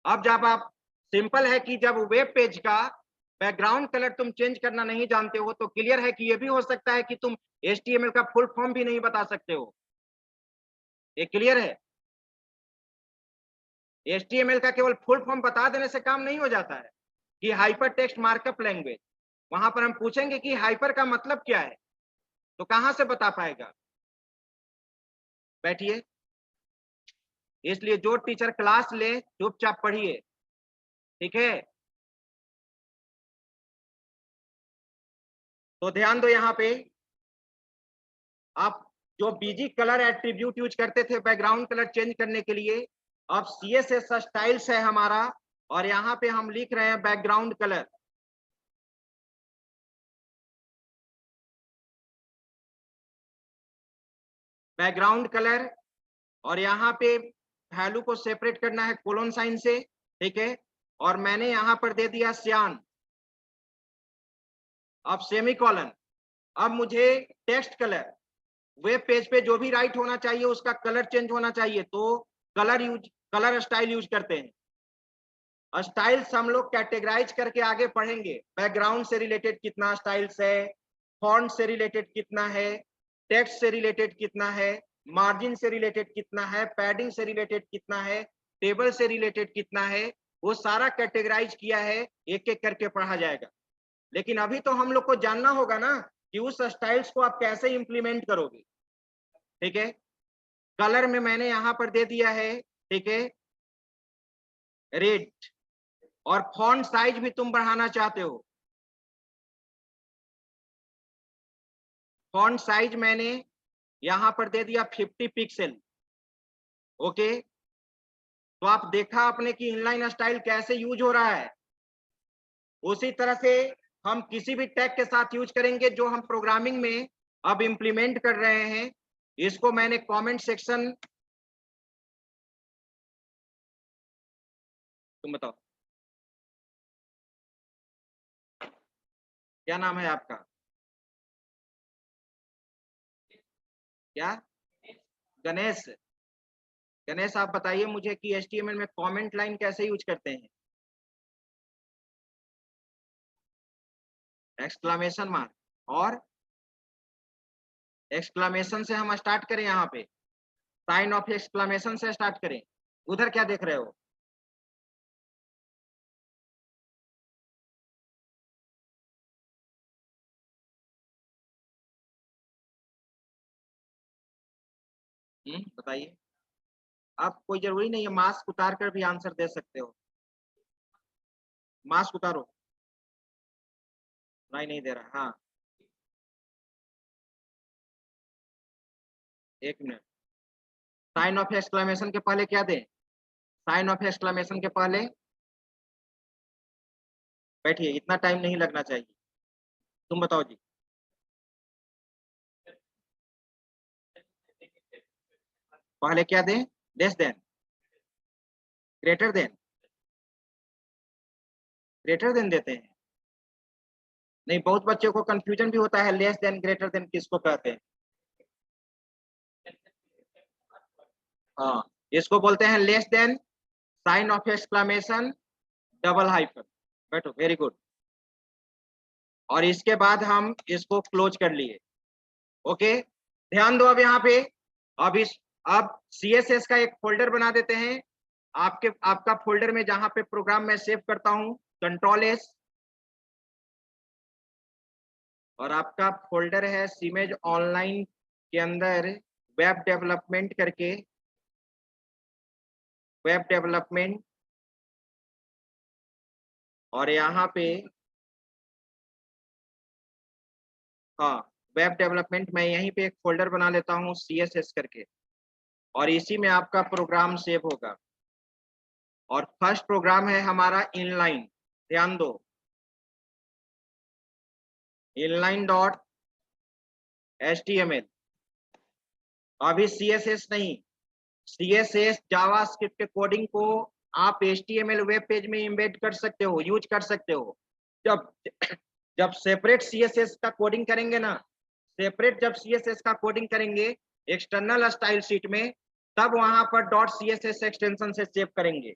अब जब आप सिंपल है कि जब वेब पेज का बैकग्राउंड कलर तुम चेंज करना नहीं जानते हो तो क्लियर है कि ये भी हो सकता है कि तुम HTML का फुल फॉर्म भी नहीं बता सकते हो। ये क्लियर है? HTML का केवल फुल फॉर्म बता देने से काम नहीं हो जाता है कि हाइपर टेक्स्ट मार्कअप लैंग्वेज। वहां पर हम पूछेंगे कि हाइपर का मतलब क्या है, तो कहां से बता पाएगा? बैठिए। इसलिए जो टीचर क्लास ले चुपचाप पढ़िए, ठीक है? तो ध्यान दो, यहाँ पे आप जो बीजी कलर एट्रीब्यूट यूज करते थे बैकग्राउंड कलर चेंज करने के लिए, अब CSS स्टाइल्स है हमारा, और यहाँ पे हम लिख रहे हैं बैकग्राउंड कलर। बैकग्राउंड कलर, और यहाँ पे वैल्यू को सेपरेट करना है कोलोन साइन से, ठीक है? और मैंने यहाँ पर दे दिया सियान, अब सेमीकोलन। अब मुझे टेक्स्ट कलर, वेब पेज पे जो भी राइट होना चाहिए उसका कलर चेंज होना चाहिए, तो कलर स्टाइल यूज करते हैं। स्टाइल्स हम लोग कैटेगराइज करके आगे पढ़ेंगे, बैकग्राउंड से रिलेटेड कितना स्टाइल्स है, फॉन्ट से रिलेटेड कितना है, टेक्स्ट से रिलेटेड कितना है, मार्जिन से रिलेटेड कितना है, पैडिंग से रिलेटेड कितना है, टेबल से रिलेटेड कितना है, वो सारा कैटेगराइज किया है, एक एक करके पढ़ा जाएगा। लेकिन अभी तो हम लोग को जानना होगा ना कि उस स्टाइल्स को आप कैसे इंप्लीमेंट करोगे, ठीक है? कलर में मैंने यहां पर दे दिया है, ठीक है, रेड। और फॉन्ट साइज भी तुम बढ़ाना चाहते हो, फॉन्ट साइज मैंने यहां पर दे दिया 50 पिक्सल, ओके? तो आप देखा आपने कि इनलाइन स्टाइल कैसे यूज हो रहा है। उसी तरह से हम किसी भी टैग के साथ यूज करेंगे जो हम प्रोग्रामिंग में अब इंप्लीमेंट कर रहे हैं। इसको मैंने कमेंट सेक्शन, तुम बताओ क्या नाम है आपका? क्या? गणेश। गणेश, आप बताइए मुझे कि HTML में कमेंट लाइन कैसे यूज करते हैं? एक्सक्लामेशन मार्क, और एक्सक्लामेशन से हम स्टार्ट करें, यहाँ पे साइन ऑफ एक्सक्लामेशन से स्टार्ट करें। उधर क्या देख रहे हो? बताइए। आप कोई जरूरी नहीं है, मास्क उतार कर भी आंसर दे सकते हो। मास्क उतारो। नहीं दे रहा। हाँ, 1 मिनट। साइन ऑफ एक्सक्लेमेशन के पहले क्या दें? साइन ऑफ एक्सक्लेमेशन के पहले बैठिए, इतना टाइम नहीं लगना चाहिए। तुम बताओ जी। पहले क्या दें? Less than, greater than, greater than देते हैं। नहीं, बहुत बच्चों को कंफ्यूजन भी होता है, लेस देन ग्रेटर देन किसको कहते हैं। हाँ, इसको बोलते हैं less than, sign of exclamation, double hyphen. बैठो, वेरी गुड। और इसके बाद हम इसको क्लोज कर लिए। ओके, ध्यान दो अब यहाँ पे। अब CSS का एक फोल्डर बना देते हैं। आपका फोल्डर में जहां पे प्रोग्राम मैं सेव करता हूं, Ctrl+S, और आपका फोल्डर है सीमेज ऑनलाइन के अंदर वेब डेवलपमेंट करके, वेब डेवलपमेंट। और यहाँ पे हाँ, वेब डेवलपमेंट, मैं यहीं पे एक फोल्डर बना लेता हूँ CSS करके, और इसी में आपका प्रोग्राम सेव होगा। और फर्स्ट प्रोग्राम है हमारा इनलाइन। ध्यान दो, inline.html। अभी CSS नहीं, CSS जावास्क्रिप्ट के कोडिंग को आप HTML वेब पेज में इम्बेड कर सकते हो, यूज कर सकते हो। जब जब सेपरेट CSS का कोडिंग करेंगे ना, सेपरेट जब CSS का कोडिंग करेंगे एक्सटर्नल स्टाइल शीट में, तब वहां पर .css एक्सटेंशन से सेव करेंगे।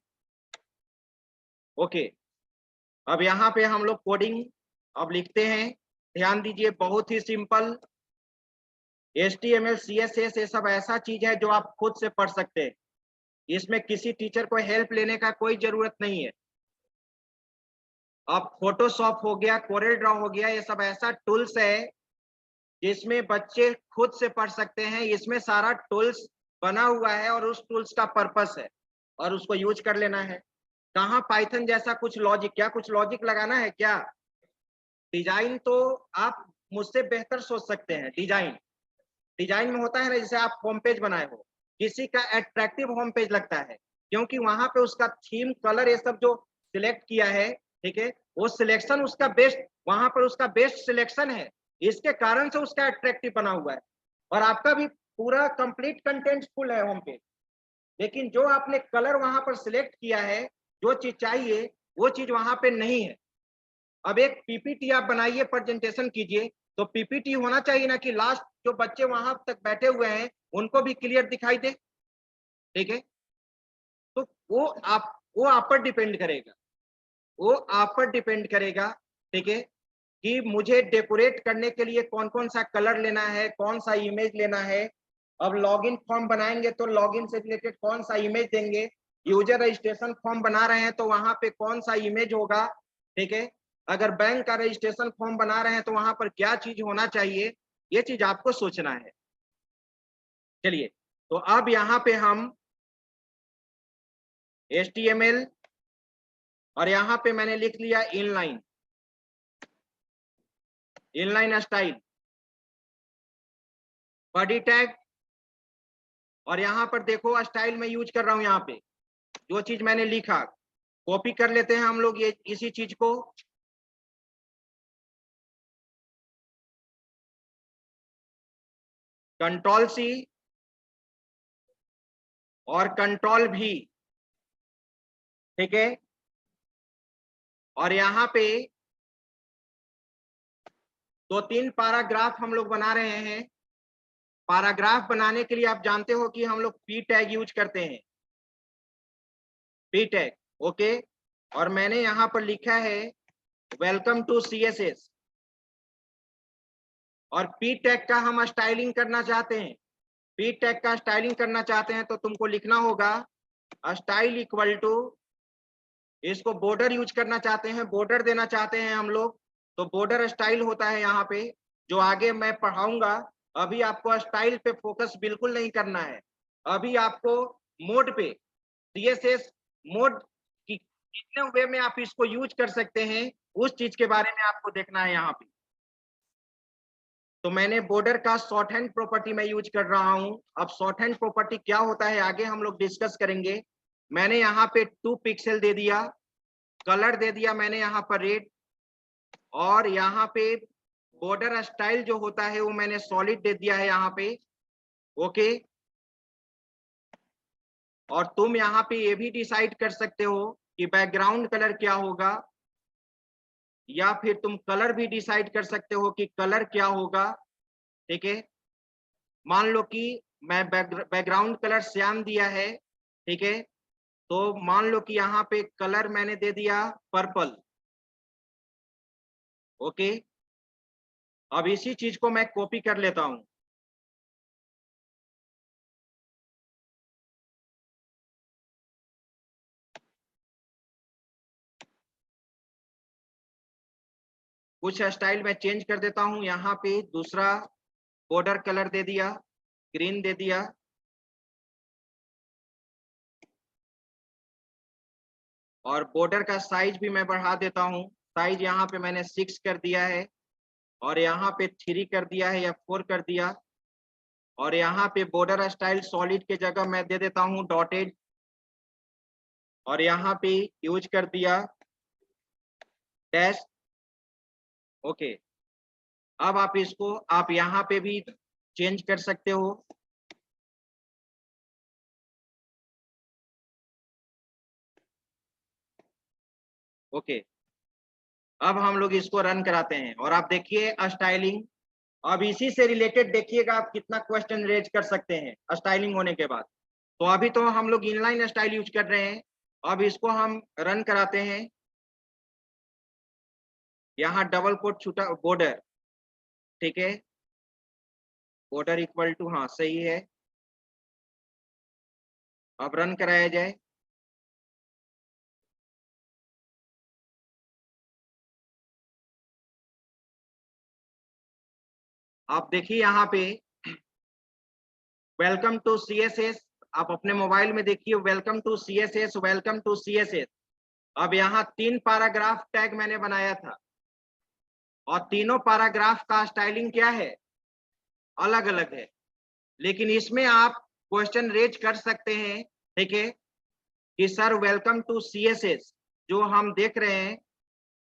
ओके, अब यहाँ पे हम लोग कोडिंग अब लिखते हैं। ध्यान दीजिए, बहुत ही सिंपल। HTML CSS ये सब ऐसा चीज है जो आप खुद से पढ़ सकते हैं, इसमें किसी टीचर को हेल्प लेने का कोई जरूरत नहीं है। अब फोटोशॉप हो गया, कोरेल ड्रॉ हो गया, ये सब ऐसा टूल्स है जिसमें बच्चे खुद से पढ़ सकते हैं। इसमें सारा टूल्स बना हुआ है और उस टूल्स का पर्पस है और उसको यूज कर लेना है। कहाँ पाइथन जैसा कुछ लॉजिक, क्या कुछ लॉजिक लगाना है क्या? डिजाइन तो आप मुझसे बेहतर सोच सकते हैं। डिजाइन डिजाइन में होता है ना, जैसे आप होम पेज बनाए हो, किसी का एट्रैक्टिव होम पेज लगता है क्योंकि वहां पे उसका थीम, कलर, ये सब जो सिलेक्ट किया है, ठीक है, वो सिलेक्शन उसका बेस्ट, वहां पर उसका बेस्ट सिलेक्शन है, इसके कारण से उसका एट्रैक्टिव बना हुआ है। और आपका भी पूरा कंप्लीट कंटेंट फुल है होम पेज, लेकिन जो आपने कलर वहां पर सिलेक्ट किया है, जो चीज चाहिए वो चीज वहां पे नहीं है। अब एक PPT आप बनाइए, प्रेजेंटेशन कीजिए, तो PPT होना चाहिए ना कि लास्ट जो बच्चे वहां तक बैठे हुए हैं उनको भी क्लियर दिखाई दे। ठीक है, तो वो आप पर डिपेंड करेगा, वो आप पर डिपेंड करेगा। ठीक है, कि मुझे डेकोरेट करने के लिए कौन कौन सा कलर लेना है, कौन सा इमेज लेना है। अब लॉगिन फॉर्म बनाएंगे तो लॉगिन से रिलेटेड कौन सा इमेज देंगे, यूजर रजिस्ट्रेशन फॉर्म बना रहे हैं तो वहां पे कौन सा इमेज होगा। ठीक है, अगर बैंक का रजिस्ट्रेशन फॉर्म बना रहे हैं तो वहां पर क्या चीज होना चाहिए, ये चीज आपको सोचना है। चलिए, तो अब यहाँ पे हम HTML, और यहाँ पे मैंने लिख लिया inline, inline style, body tag. और यहाँ पर देखो स्टाइल में यूज कर रहा हूं, यहाँ पे जो चीज मैंने लिखा कॉपी कर लेते हैं हम लोग, ये इसी चीज को Ctrl+C और Ctrl+V। ठीक है, और यहाँ पे 2-3 पैराग्राफ हम लोग बना रहे हैं। पैराग्राफ बनाने के लिए आप जानते हो कि हम लोग P टैग यूज करते हैं, P टैग। ओके, और मैंने यहाँ पर लिखा है वेलकम टू CSS, और P टैग का हम स्टाइलिंग करना चाहते हैं। P टैग का स्टाइलिंग करना चाहते हैं तो तुमको लिखना होगा स्टाइल इक्वल टू, इसको बॉर्डर यूज करना चाहते हैं, बॉर्डर देना चाहते हैं हम लोग, तो बॉर्डर स्टाइल होता है यहाँ पे, जो आगे मैं पढ़ाऊंगा। अभी आपको स्टाइल पे फोकस बिल्कुल नहीं करना है, अभी आपको मोड पे सीएसएस मोड की कितने वे में आप इसको यूज कर सकते हैं, उस चीज के बारे में आपको देखना है यहाँ पे। तो मैंने बॉर्डर का शॉर्ट हैंड प्रॉपर्टी में यूज कर रहा हूं। अब शॉर्ट हैंड प्रॉपर्टी क्या होता है आगे हम लोग डिस्कस करेंगे। मैंने यहाँ पे 2 पिक्सल दे दिया, कलर दे दिया मैंने यहाँ पर रेड, और यहाँ पे बॉर्डर स्टाइल जो होता है वो मैंने सॉलिड दे दिया है यहाँ पे। ओके, और तुम यहाँ पे ये भी डिसाइड कर सकते हो कि बैकग्राउंड कलर क्या होगा, या फिर तुम कलर भी डिसाइड कर सकते हो कि कलर क्या होगा। ठीक है, मान लो कि मैं बैकग्राउंड कलर श्याम दिया है, ठीक है, तो मान लो कि यहाँ पे कलर मैंने दे दिया पर्पल। ओके, अब इसी चीज को मैं कॉपी कर लेता हूं। कुछ स्टाइल में चेंज कर देता हूं, यहाँ पे दूसरा बॉर्डर कलर दे दिया, ग्रीन दे दिया, और बॉर्डर का साइज भी मैं बढ़ा देता हूं। साइज यहाँ पे मैंने 6 कर दिया है, और यहाँ पे 3 कर दिया है या 4 कर दिया, और यहाँ पे बॉर्डर स्टाइल सॉलिड के जगह मैं दे देता हूँ डॉटेड, और यहाँ पे यूज कर दिया डैश। ओके, अब आप इसको आप यहाँ पे भी चेंज कर सकते हो। ओके, अब हम लोग इसको रन कराते हैं और आप देखिए स्टाइलिंग। अब इसी से रिलेटेड देखिएगा आप कितना क्वेश्चन रेज कर सकते हैं स्टाइलिंग होने के बाद। तो अभी तो हम लोग इनलाइन स्टाइल यूज कर रहे हैं, अब इसको हम रन कराते हैं। यहाँ डबल कोट छूटा बॉर्डर, ठीक है, बॉर्डर इक्वल टू, हाँ सही है। अब रन कराया जाए। आप देखिए यहाँ पे वेलकम टू सीएसएस, आप अपने मोबाइल में देखिए welcome to CSS, welcome to CSS. अब यहाँ 3 पैराग्राफ टैग मैंने बनाया था, और तीनों पैराग्राफ का स्टाइलिंग क्या है, अलग अलग है। लेकिन इसमें आप क्वेश्चन रेज कर सकते हैं, ठीक है, कि सर वेलकम टू सीएसएस जो हम देख रहे हैं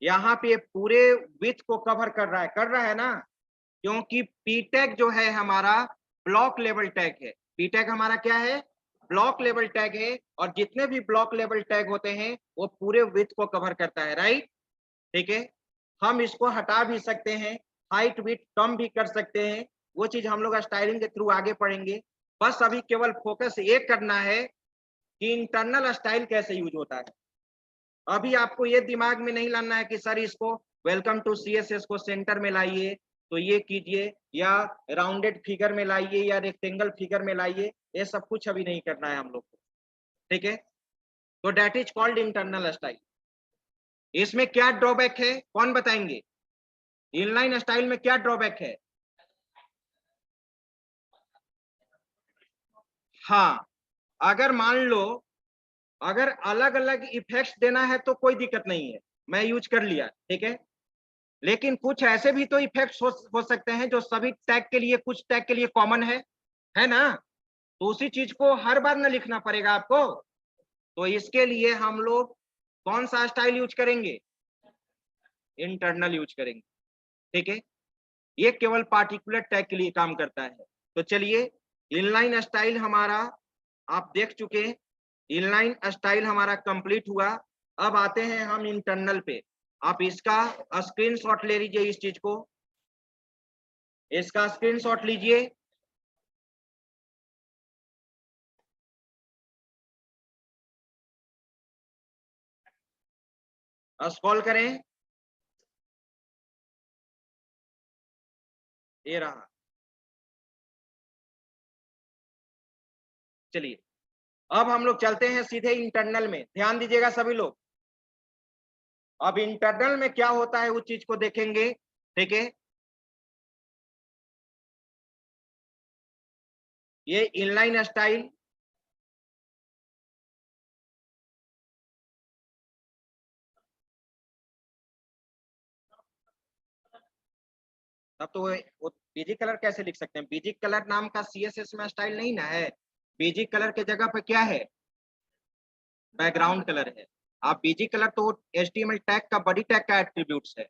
यहाँ पे पूरे विथ को कवर कर रहा है ना, क्योंकि पी टैग जो है हमारा ब्लॉक लेवल टैग है। पी टैग हमारा क्या है, ब्लॉक लेवल टैग है, और जितने भी ब्लॉक लेवल टैग होते हैं वो पूरे विथ को कवर करता है, राइट। ठीक है, हम इसको हटा भी सकते हैं, हाइट विथ कम भी कर सकते हैं, वो चीज हम लोग स्टाइलिंग के थ्रू आगे पढ़ेंगे। बस अभी केवल फोकस ये करना है कि इंटरनल स्टाइल कैसे यूज होता है। अभी आपको ये दिमाग में नहीं लाना है कि सर इसको वेलकम टू सीएसएस को सेंटर में लाइए तो ये कीजिए, या राउंडेड फिगर में लाइए, या रेक्टेंगल फिगर में लाइए, ये सब कुछ अभी नहीं करना है हम लोग को। ठीक है, तो that is called internal style. इसमें क्या ड्रॉबैक है कौन बताएंगे, इनलाइन स्टाइल में क्या ड्रॉबैक है। हाँ, अगर मान लो अगर अलग अलग इफेक्ट्स देना है तो कोई दिक्कत नहीं है, मैं यूज कर लिया, ठीक है। लेकिन कुछ ऐसे भी तो इफेक्ट्स हो सकते हैं जो सभी टैग के लिए, कुछ टैग के लिए कॉमन है ना। तो उसी चीज को हर बार ना लिखना पड़ेगा आपको। तो इसके लिए हम लोग कौन सा स्टाइल यूज करेंगे, इंटरनल यूज करेंगे। ठीक है, ये केवल पार्टिकुलर टैग के लिए काम करता है। तो चलिए, इनलाइन स्टाइल हमारा आप देख चुके हैं, इनलाइन स्टाइल हमारा कंप्लीट हुआ। अब आते हैं हम इंटरनल पे। आप इसका स्क्रीनशॉट ले लीजिए, इस चीज को, इसका स्क्रीनशॉट लीजिए। स्क्रॉल करें, ये रहा। चलिए, अब हम लोग चलते हैं सीधे इंटरनल में, ध्यान दीजिएगा सभी लोग। अब इंटरनल में क्या होता है उस चीज को देखेंगे, ठीक है। ये इनलाइन स्टाइल, तब तो वो बीजी कलर कैसे लिख सकते हैं? बीजी कलर नाम का सीएसएस में स्टाइल नहीं ना है। बीजी कलर के जगह पे क्या है? बैकग्राउंड कलर है। आप बीजी कलर तो एचटीएमएल टैग का, बॉडी टैग का एट्रीब्यूट्स है,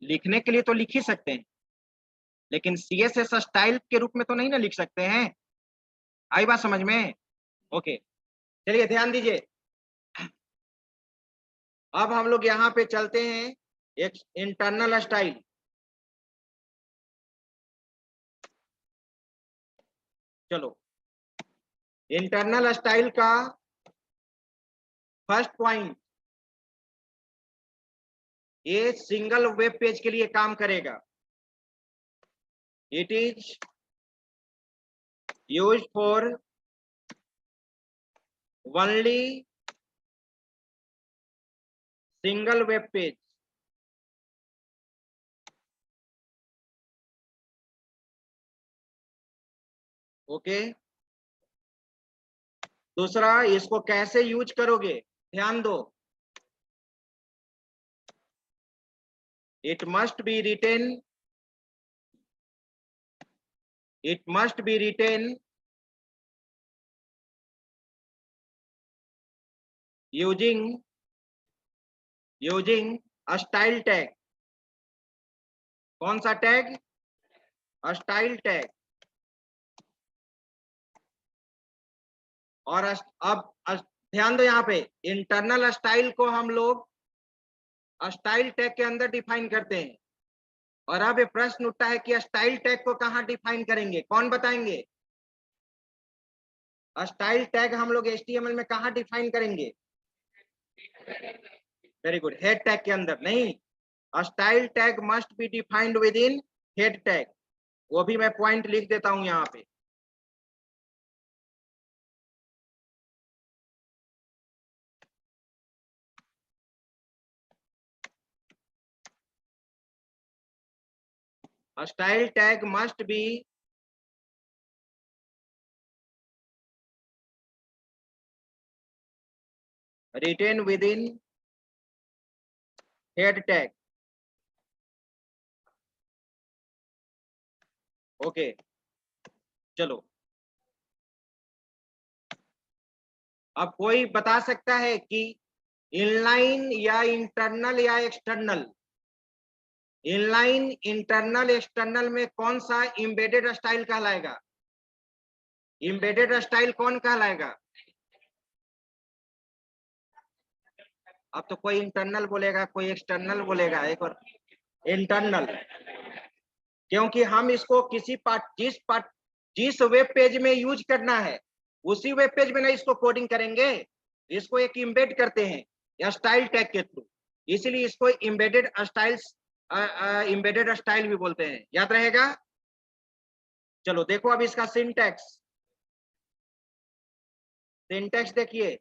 लिखने के लिए तो लिख ही सकते हैं, लेकिन सीएसएस स्टाइल के रूप में तो नहीं ना लिख सकते हैं। आई बात समझ में? ओके, चलिए ध्यान दीजिए। अब हम लोग यहाँ पे चलते हैं एक इंटरनल स्टाइल। चलो, इंटरनल स्टाइल का फर्स्ट पॉइंट, ये सिंगल वेब पेज के लिए काम करेगा। It is used for only single web page. Okay, दूसरा, इसको कैसे यूज करोगे, ध्यान दो। It must be written, it must be written using a style tag। कौन सा टैग? Style tag. और अब ध्यान दो, यहाँ पे इंटरनल स्टाइल को हम लोग स्टाइल टैग के अंदर डिफाइन करते हैं। और अब ये प्रश्न उठता है कि स्टाइल टैग को कहाँ डिफाइन करेंगे, कौन बताएंगे? स्टाइल टैग हम लोग एचटीएमएल में कहाँ डिफाइन करेंगे? वेरी गुड, हेड टैग के अंदर नहीं। Style tag must be defined with in head tag. वो भी मैं पॉइंट लिख देता हूं यहाँ पे। Style tag must be written within head tag। Okay, चलो, अब कोई बता सकता है कि इनलाइन या इंटरनल या एक्सटर्नल, इनलाइन, इंटरनल, एक्सटर्नल में कौन सा एम्बेडेड स्टाइल कहलाएगा? एम्बेडेड स्टाइल कौन कहलाएगा? अब तो कोई इंटरनल बोलेगा, कोई एक्सटर्नल बोलेगा। एक और इंटरनल, क्योंकि हम इसको किसी जिस वेब पेज में यूज करना है उसी वेब पेज में ना इसको कोडिंग करेंगे, इसको एक इम्बेड करते हैं या स्टाइल टैग के थ्रू, इसलिए इसको इम्बेडेड स्टाइल्स, इम्बेडेड स्टाइल भी बोलते हैं। याद रहेगा? चलो देखो अब इसका सिंटैक्स, सिंटैक्स देखिए।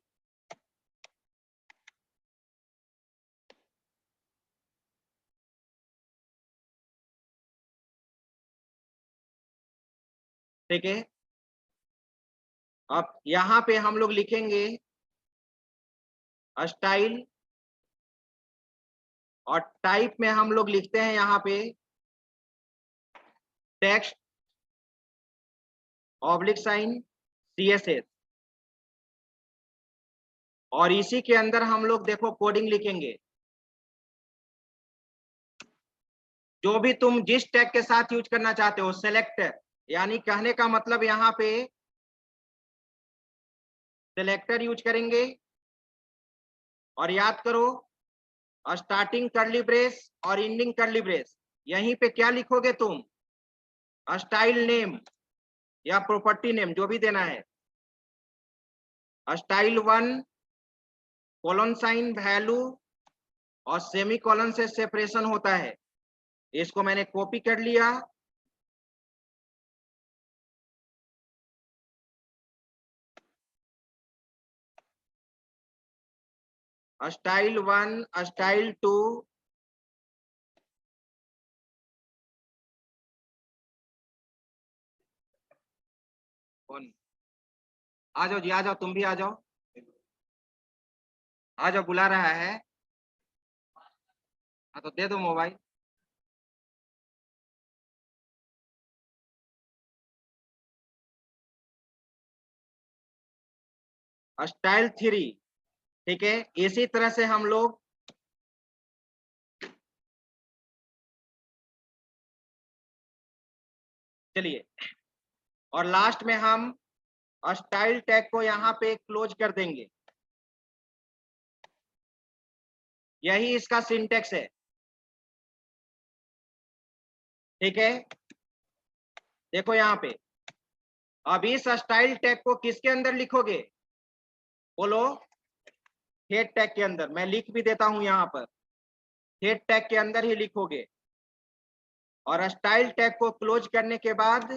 ठीक है, अब यहाँ पे हम लोग लिखेंगे स्टाइल, और टाइप में हम लोग लिखते हैं यहाँ पे टेक्स्ट ऑब्लिक साइन सीएसएस, और इसी के अंदर हम लोग देखो कोडिंग लिखेंगे। जो भी तुम जिस टैग के साथ यूज करना चाहते हो, सेलेक्टर, यानी कहने का मतलब यहाँ पे सेलेक्टर यूज करेंगे। और याद करो, स्टार्टिंग कर्ली ब्रेस और एंडिंग कर्ली ब्रेस, यहीं पे क्या लिखोगे तुम? स्टाइल नेम या प्रॉपर्टी नेम, जो भी देना है। स्टाइल 1 कोलन साइन वैल्यू और सेमी कोलन से सेपरेशन होता है। इसको मैंने कॉपी कर लिया। स्टाइल 1, स्टाइल 2, आ जाओ जी, आ जाओ, तुम भी आ जाओ, आ जाओ, बुला रहा है। हाँ तो दे दो मोबाइल। स्टाइल 3, ठीक है। इसी तरह से हम लोग चलिए, और लास्ट में हम स्टाइल टैग को यहाँ पे क्लोज कर देंगे। यही इसका सिंटेक्स है, ठीक है। देखो यहाँ पे, अब इस स्टाइल टैग को किसके अंदर लिखोगे, बोलो, हेड टैग के अंदर। मैं लिख भी देता हूं यहाँ पर, हेड टैग के अंदर ही लिखोगे, और स्टाइल टैग को क्लोज करने के बाद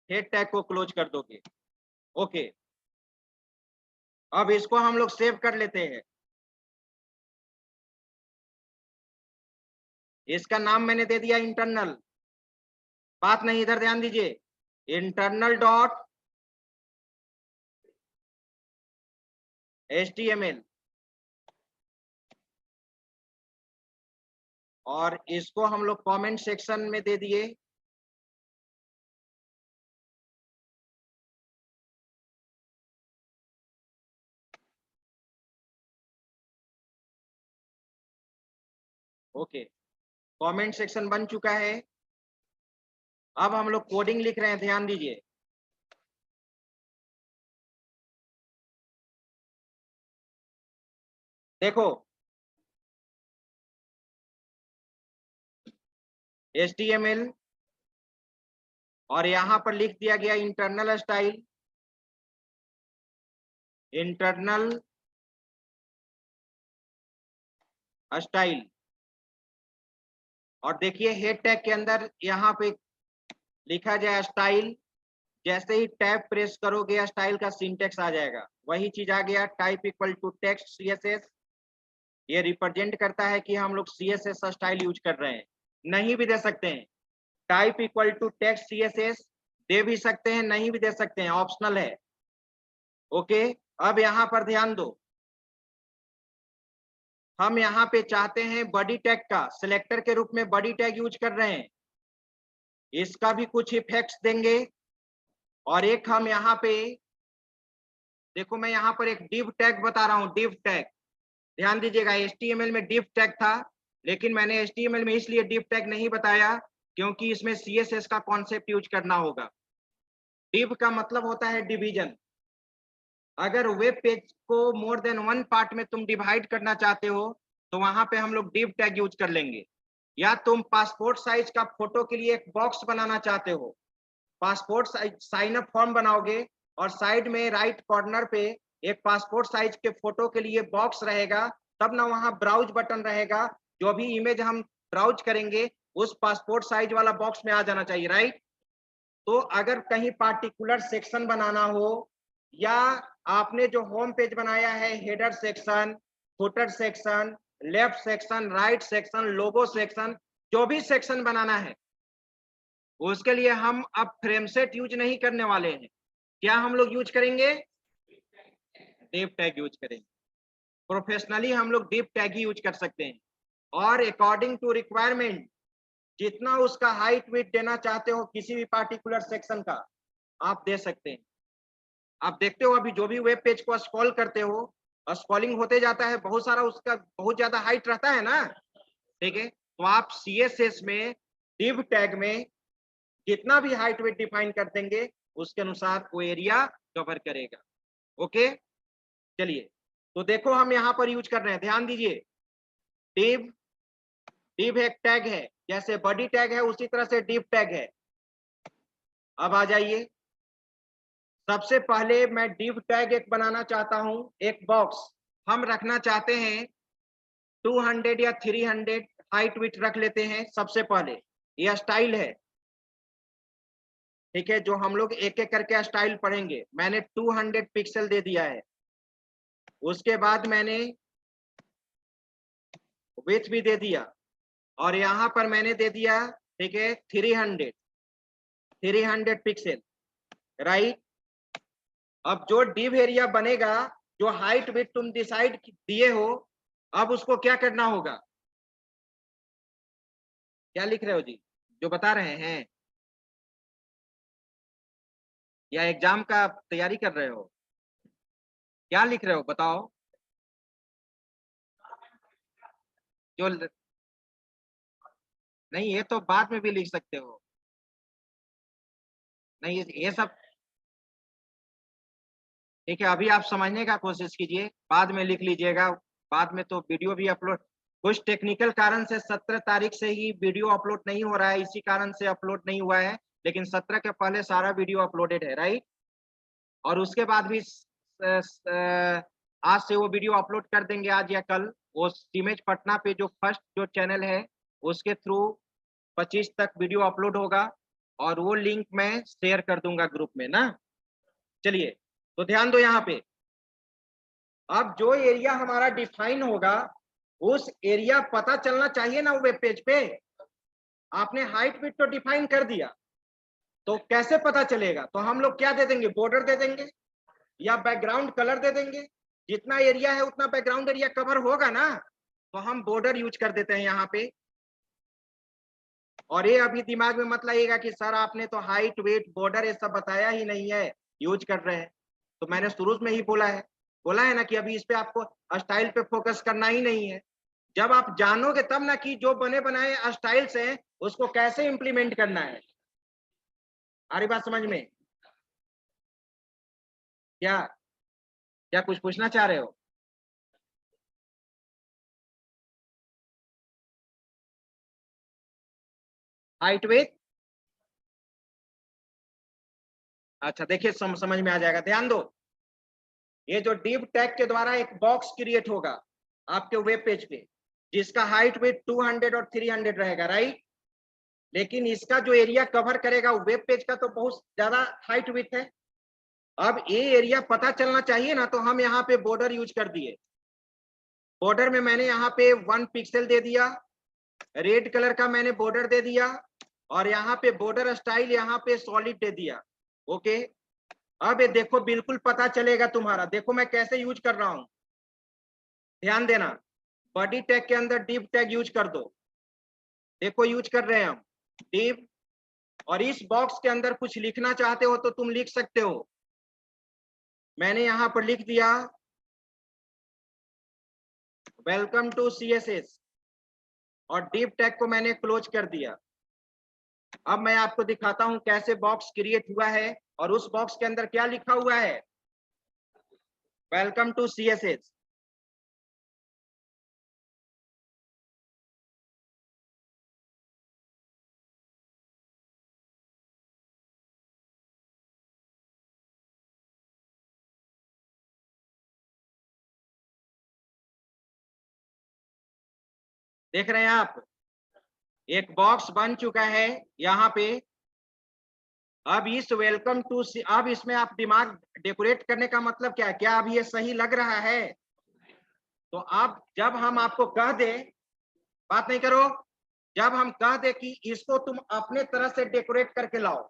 हेड टैग को क्लोज कर दोगे। ओके, अब इसको हम लोग सेव कर लेते हैं। इसका नाम मैंने दे दिया इंटरनल। बात नहीं, इधर ध्यान दीजिए, इंटरनल डॉट HTML, और इसको हम लोग कमेंट सेक्शन में दे दिए ओके, कमेंट सेक्शन बन चुका है। अब हम लोग कोडिंग लिख रहे हैं, ध्यान दीजिए। देखो, HTML, और यहां पर लिख दिया गया इंटरनल स्टाइल, इंटरनल स्टाइल। और देखिए हेड टैग के अंदर यहाँ पे लिखा जाए स्टाइल। जैसे ही टैब प्रेस करोगे स्टाइल का सिंटेक्स आ जाएगा। वही चीज आ गया, type equal to text CSS। ये रिप्रेजेंट करता है कि हम लोग CSS स्टाइल यूज कर रहे हैं। नहीं भी दे सकते हैं, type equal to text CSS दे भी सकते हैं, नहीं भी दे सकते हैं, ऑप्शनल है। ओके, अब यहाँ पर ध्यान दो, हम यहाँ पे चाहते हैं बॉडी टैग का, सिलेक्टर के रूप में बॉडी टैग यूज कर रहे हैं, इसका भी कुछ इफेक्ट्स देंगे। और एक हम यहाँ पे, देखो मैं यहाँ पर एक डिव टैग बता रहा हूँ, डिव टैग। ध्यान दीजिएगा, HTML में डिव टैग था, लेकिन मैंने HTML में इसलिए डिव टैग नहीं बताया क्योंकि इसमें CSS का कॉन्सेप्ट यूज करना होगा। डिव का मतलब होता है डिवीजन। अगर वेब पेज को मोर देन वन पार्ट में तुम डिवाइड करना चाहते हो तो वहां पे हम लोग डिव टैग यूज कर लेंगे। या तुम पासपोर्ट साइज का फोटो के लिए एक बॉक्स बनाना चाहते हो, पासपोर्ट साइन अप फॉर्म बनाओगे, और साइड में राइट कॉर्नर पे एक पासपोर्ट साइज के फोटो के लिए बॉक्स रहेगा, तब ना वहां ब्राउज बटन रहेगा। जो भी इमेज हम ब्राउज करेंगे उस पासपोर्ट साइज वाला बॉक्स में आ जाना चाहिए, राइट। तो अगर कहीं पार्टिकुलर सेक्शन बनाना हो, या आपने जो होम पेज बनाया है, header section, footer section, left section, right section, logo section, जो भी सेक्शन बनाना है उसके लिए हम अब फ्रेम सेट यूज नहीं करने वाले हैं। क्या हम लोग यूज करेंगे, डिव टैग यूज करेंगे। प्रोफेशनली हम लोग डिव टैग ही यूज कर सकते हैं, और अकॉर्डिंग टू रिक्वायरमेंट जितना उसका हाइट विड्थ देना चाहते हो किसी भी पार्टिकुलर सेक्शन का आप दे सकते हैं। आप देखते हो अभी जो भी वेब पेज को स्क्रॉल करते हो, स्क्रॉलिंग होते जाता है, बहुत सारा उसका बहुत ज्यादा हाइट रहता है ना, ठीक है। तो आप CSS में डिव टैग में जितना भी हाइट वेट डिफाइन कर देंगे उसके अनुसार वो एरिया कवर करेगा। ओके, चलिए, तो देखो हम यहाँ पर यूज कर रहे हैं, ध्यान दीजिए। डिव, डिव एक टैग है, जैसे बॉडी टैग है उसी तरह से डिव टैग है। अब आ जाइए, सबसे पहले मैं डिव टैग एक बनाना चाहता हूं, एक बॉक्स हम रखना चाहते हैं 200 या 300 हाइट विड्थ रख लेते हैं। सबसे पहले यह स्टाइल है, ठीक है, जो हम लोग एक एक करके स्टाइल पढ़ेंगे। मैंने 200 पिक्सल दे दिया है। उसके बाद मैंने विड्थ भी दे दिया, और यहाँ पर मैंने दे दिया, ठीक है, 300 पिक्सल, राइट। अब जो डिव एरिया बनेगा, जो हाइट विड्थ तुम डिसाइड दिए हो, अब उसको क्या करना होगा, क्या लिख रहे हो जी, जो बता रहे हैं। या एग्जाम का तैयारी कर रहे हो? क्या लिख रहे हो बताओ? जो नहीं, ये तो बाद में भी लिख सकते हो। नहीं, ये सब ठीक है, अभी आप समझने का कोशिश कीजिए, बाद में लिख लीजिएगा। बाद में तो वीडियो भी अपलोड, कुछ टेक्निकल कारण से 17 तारीख से ही वीडियो अपलोड नहीं हो रहा है, इसी कारण से अपलोड नहीं हुआ है, लेकिन 17 के पहले सारा वीडियो अपलोडेड है, राइट। और उसके बाद भी आज से वो वीडियो अपलोड कर देंगे, आज या कल। वो इमेज पटना पे जो फर्स्ट जो चैनल है उसके थ्रू 25 तक वीडियो अपलोड होगा, और वो लिंक मैं शेयर कर दूंगा ग्रुप में ना। चलिए, तो ध्यान दो यहाँ पे। अब जो एरिया हमारा डिफाइन होगा, उस एरिया पता चलना चाहिए ना वेब पेज पे। आपने हाइट विड्थ तो डिफाइन कर दिया, तो कैसे पता चलेगा? तो हम लोग क्या दे देंगे, बॉर्डर दे देंगे या बैकग्राउंड कलर दे देंगे। जितना एरिया है उतना बैकग्राउंड एरिया कवर होगा ना, तो हम बॉर्डर यूज कर देते हैं यहाँ पे। और ये अभी दिमाग में मत लाइएगा कि सर आपने तो हाइट वेट बॉर्डर ये सब बताया ही नहीं है, यूज कर रहे हैं। तो मैंने शुरू में ही बोला है ना कि अभी इस पे आपको स्टाइल पे फोकस करना ही नहीं है। जब आप जानोगे तब ना कि जो बने बनाए स्टाइल्स हैं उसको कैसे इंप्लीमेंट करना है। आ रही बात समझ में? क्या क्या कुछ पूछना चाह रहे हो? हाइट वेट, अच्छा देखिए समझ में आ जाएगा, ध्यान दो। ये जो डिव टैग के द्वारा एक बॉक्स क्रिएट होगा आपके वेब पेज पे, जिसका हाइट वेट 200 और 300 रहेगा, राइट। लेकिन इसका जो एरिया कवर करेगा वेब पेज का तो बहुत ज्यादा हाइट विड्थ है। अब ये एरिया पता चलना चाहिए ना, तो हम यहाँ पे बॉर्डर यूज कर दिए। बॉर्डर में मैंने यहाँ पे 1 पिक्सल दे दिया, रेड कलर का मैंने बॉर्डर दे दिया, और यहाँ पे बॉर्डर स्टाइल यहाँ पे सॉलिड दे दिया। ओके, अब ये देखो बिल्कुल पता चलेगा तुम्हारा। देखो मैं कैसे यूज कर रहा हूँ, ध्यान देना। बॉडी टैग के अंदर डिव टैग यूज कर दो। देखो यूज कर रहे हैं हम डिव, और इस बॉक्स के अंदर कुछ लिखना चाहते हो तो तुम लिख सकते हो। मैंने यहाँ पर लिख दिया वेलकम टू CSS, और डिव टैग को मैंने क्लोज कर दिया। अब मैं आपको दिखाता हूं कैसे बॉक्स क्रिएट हुआ है, और उस बॉक्स के अंदर क्या लिखा हुआ है, वेलकम टू CSS। देख रहे हैं आप, एक बॉक्स बन चुका है यहाँ पे। अब इस वेलकम टू अब इसमें आप दिमाग डेकोरेट करने का मतलब क्या है, क्या अब ये सही लग रहा है? तो अब जब हम आपको कह दे, बात नहीं करो, जब हम कह दे कि इसको तुम अपने तरह से डेकोरेट करके लाओ,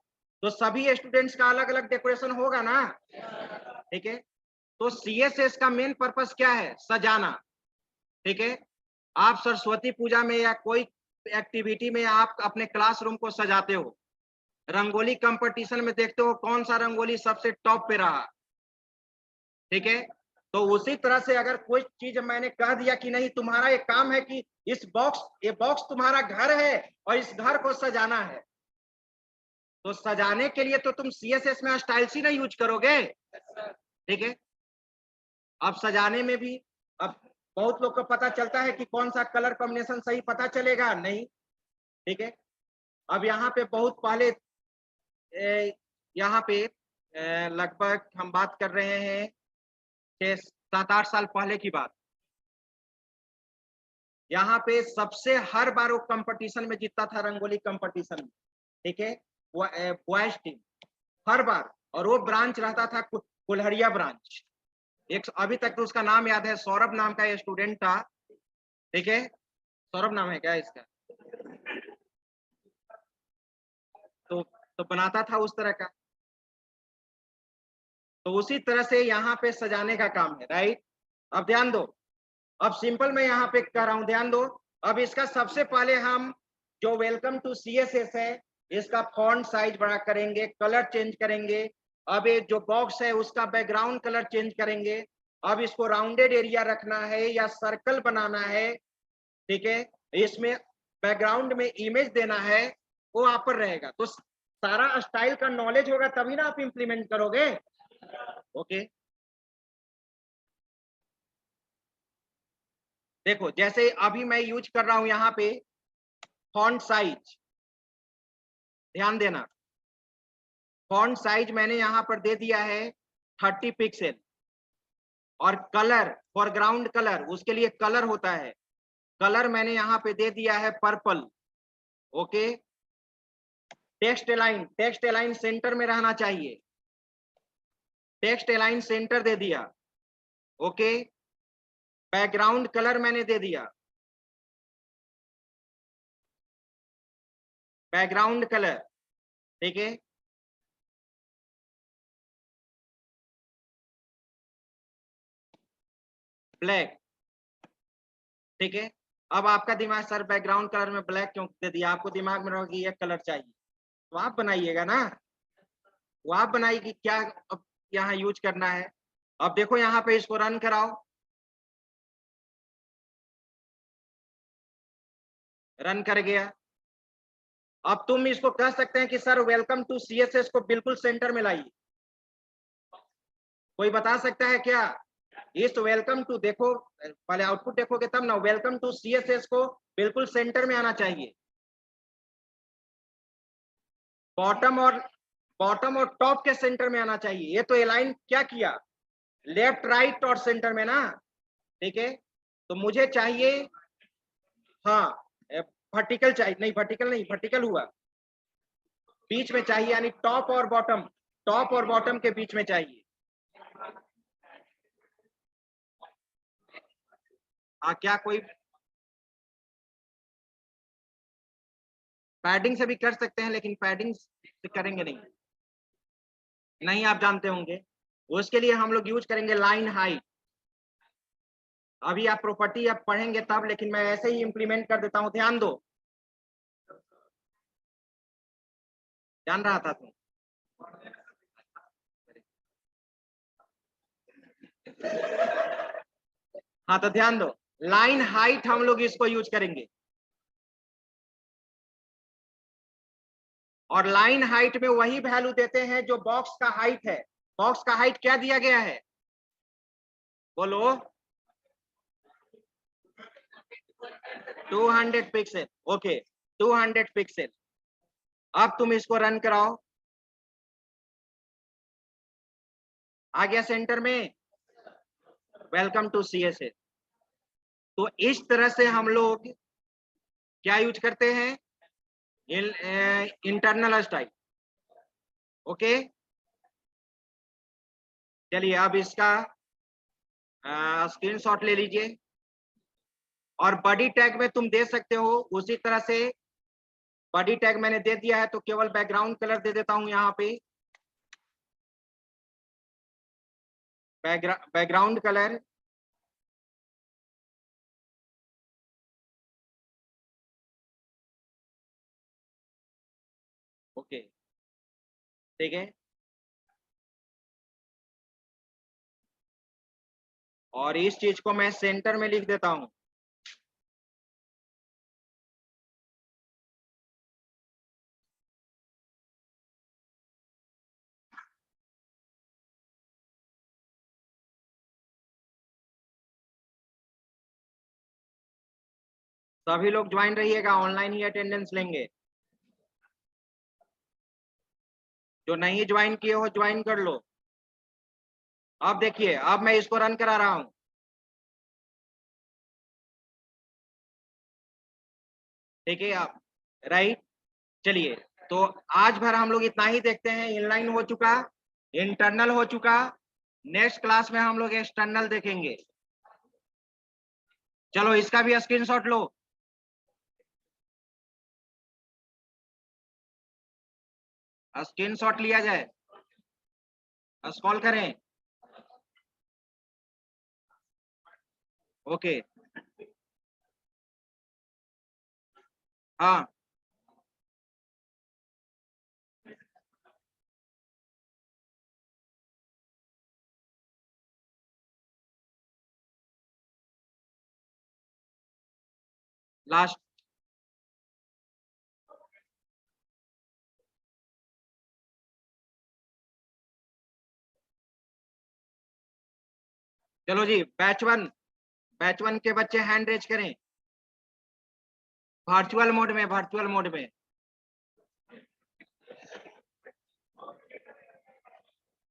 तो सभी स्टूडेंट्स का अलग अलग डेकोरेशन होगा ना, ठीक है। तो CSS का मेन पर्पस क्या है, सजाना, ठीक है। आप सरस्वती पूजा में या कोई एक्टिविटी में आप अपने क्लासरूम को सजाते हो, रंगोली कंपटीशन में देखते हो कौन सा रंगोली सबसे टॉप पे रहा, ठीक है। तो उसी तरह से अगर कोई चीज मैंने कह दिया कि नहीं तुम्हारा एक काम है कि ये बॉक्स तुम्हारा घर है और इस घर को सजाना है, तो सजाने के लिए तो तुम CSS में स्टाइल्स ही नहीं यूज करोगे, ठीक है। अब सजाने में भी अब बहुत लोग को पता चलता है कि कौन सा कलर कॉम्बिनेशन सही पता चलेगा नहीं, ठीक है। अब यहाँ पे बहुत पहले यहाँ पे लगभग हम बात कर रहे हैं 6-7-8 साल पहले की बात। यहाँ पे सबसे हर बार वो कंपटीशन में जीतता था, रंगोली कंपटीशन में, ठीक है, वो बॉयज टीम हर बार। और वो ब्रांच रहता था कुल्हड़िया ब्रांच। एक अभी तक तो उसका नाम याद है, सौरभ नाम का ये स्टूडेंट था, ठीक है। सौरभ नाम है क्या इसका? तो बनाता था उस तरह का। तो उसी तरह से यहाँ पे सजाने का काम है, राइट। अब ध्यान दो, अब सिंपल मैं यहाँ पे कर रहा हूँ, ध्यान दो। अब इसका सबसे पहले हम जो वेलकम टू CSS है, इसका फॉन्ट साइज बड़ा करेंगे, कलर चेंज करेंगे, अब ये जो बॉक्स है उसका बैकग्राउंड कलर चेंज करेंगे। अब इसको राउंडेड एरिया रखना है या सर्कल बनाना है, ठीक है, इसमें बैकग्राउंड में इमेज देना है, वो आप पर रहेगा। तो सारा स्टाइल का नॉलेज होगा तभी ना आप इंप्लीमेंट करोगे। ओके, देखो जैसे अभी मैं यूज कर रहा हूं यहाँ पे फॉन्ट साइज, ध्यान देना, फॉन्ट साइज मैंने यहाँ पर दे दिया है 30 पिक्सल। और कलर, फॉरग्राउंड कलर, उसके लिए कलर होता है, कलर मैंने यहाँ पे दे दिया है purple. Okay, text align centre में रहना चाहिए, टेक्स्ट अलाइन सेंटर दे दिया। ओके, बैकग्राउंड कलर मैंने दे दिया, बैकग्राउंड कलर, ठीक है, ब्लैक, ठीक है। अब आपका दिमाग सर बैकग्राउंड कलर में ब्लैक क्यों दे दिया, आपको दिमाग में रहो कि ये कलर चाहिए, तो आप बनाइएगा ना, वो आप बनाइए कि क्या अब यहाँ यूज करना है। अब देखो यहाँ पे इसको रन कराओ, रन कर गया। अब तुम इसको कह सकते हैं कि सर वेलकम टू सीएसएस को बिल्कुल सेंटर में लाइए, कोई बता सकता है क्या? इस वेलकम टू, देखो पहले आउटपुट देखोगे तब ना, वेलकम टू सीएसएस को बिल्कुल सेंटर में आना चाहिए। बॉटम और टॉप के सेंटर में आना चाहिए। ये तो एलाइन क्या किया, लेफ्ट राइट और सेंटर में ना, ठीक है। तो मुझे चाहिए, हाँ, वर्टिकल चाहिए, नहीं वर्टिकल नहीं, वर्टिकल हुआ, बीच में चाहिए, यानी टॉप और बॉटम, टॉप और बॉटम के बीच में चाहिए। क्या कोई पैडिंग से भी कर सकते हैं, लेकिन पैडिंग से करेंगे नहीं, नहीं आप जानते होंगे। उसके लिए हम लोग यूज करेंगे लाइन हाइट। अभी आप प्रॉपर्टी आप पढ़ेंगे तब, लेकिन मैं ऐसे ही इंप्लीमेंट कर देता हूं, ध्यान दो, जान रहा था तुम। हाँ तो ध्यान दो, लाइन हाइट हम लोग इसको यूज करेंगे। और लाइन हाइट में वही वैल्यू देते हैं जो बॉक्स का हाइट है। बॉक्स का हाइट क्या दिया गया है, बोलो? 200 पिक्सल। Okay, 200 pixel. अब तुम इसको रन कराओ, आ गया सेंटर में, वेलकम टू सीएसएस। तो इस तरह से हम लोग क्या यूज करते हैं, इंटरनल स्टाइल। ओके, चलिए अब इसका स्क्रीनशॉट ले लीजिए। और बॉडी टैग में तुम दे सकते हो उसी तरह से, बॉडी टैग मैंने दे दिया है तो केवल बैकग्राउंड कलर दे देता हूं यहाँ पे, बैकग्राउंड कलर, ओके, ठीक है। और इस चीज को मैं सेंटर में लिख देता हूं, सभी लोग ज्वाइन रहिएगा, ऑनलाइन ही अटेंडेंस लेंगे, जो नहीं ज्वाइन किए हो ज्वाइन कर लो। अब देखिए, अब मैं इसको रन करा रहा हूं, ठीक है आप, राइट। चलिए, तो आज भर हम लोग इतना ही देखते हैं, इनलाइन हो चुका, इंटरनल हो चुका, नेक्स्ट क्लास में हम लोग एक्सटर्नल देखेंगे। चलो इसका भी स्क्रीनशॉट लो, स्क्रीनशॉट लिया जाए, स्क्रॉल करें, ओके, हाँ लास्ट। चलो जी, बैच वन के बच्चे हैंड रेज करें, वर्चुअल मोड में, वर्चुअल मोड में।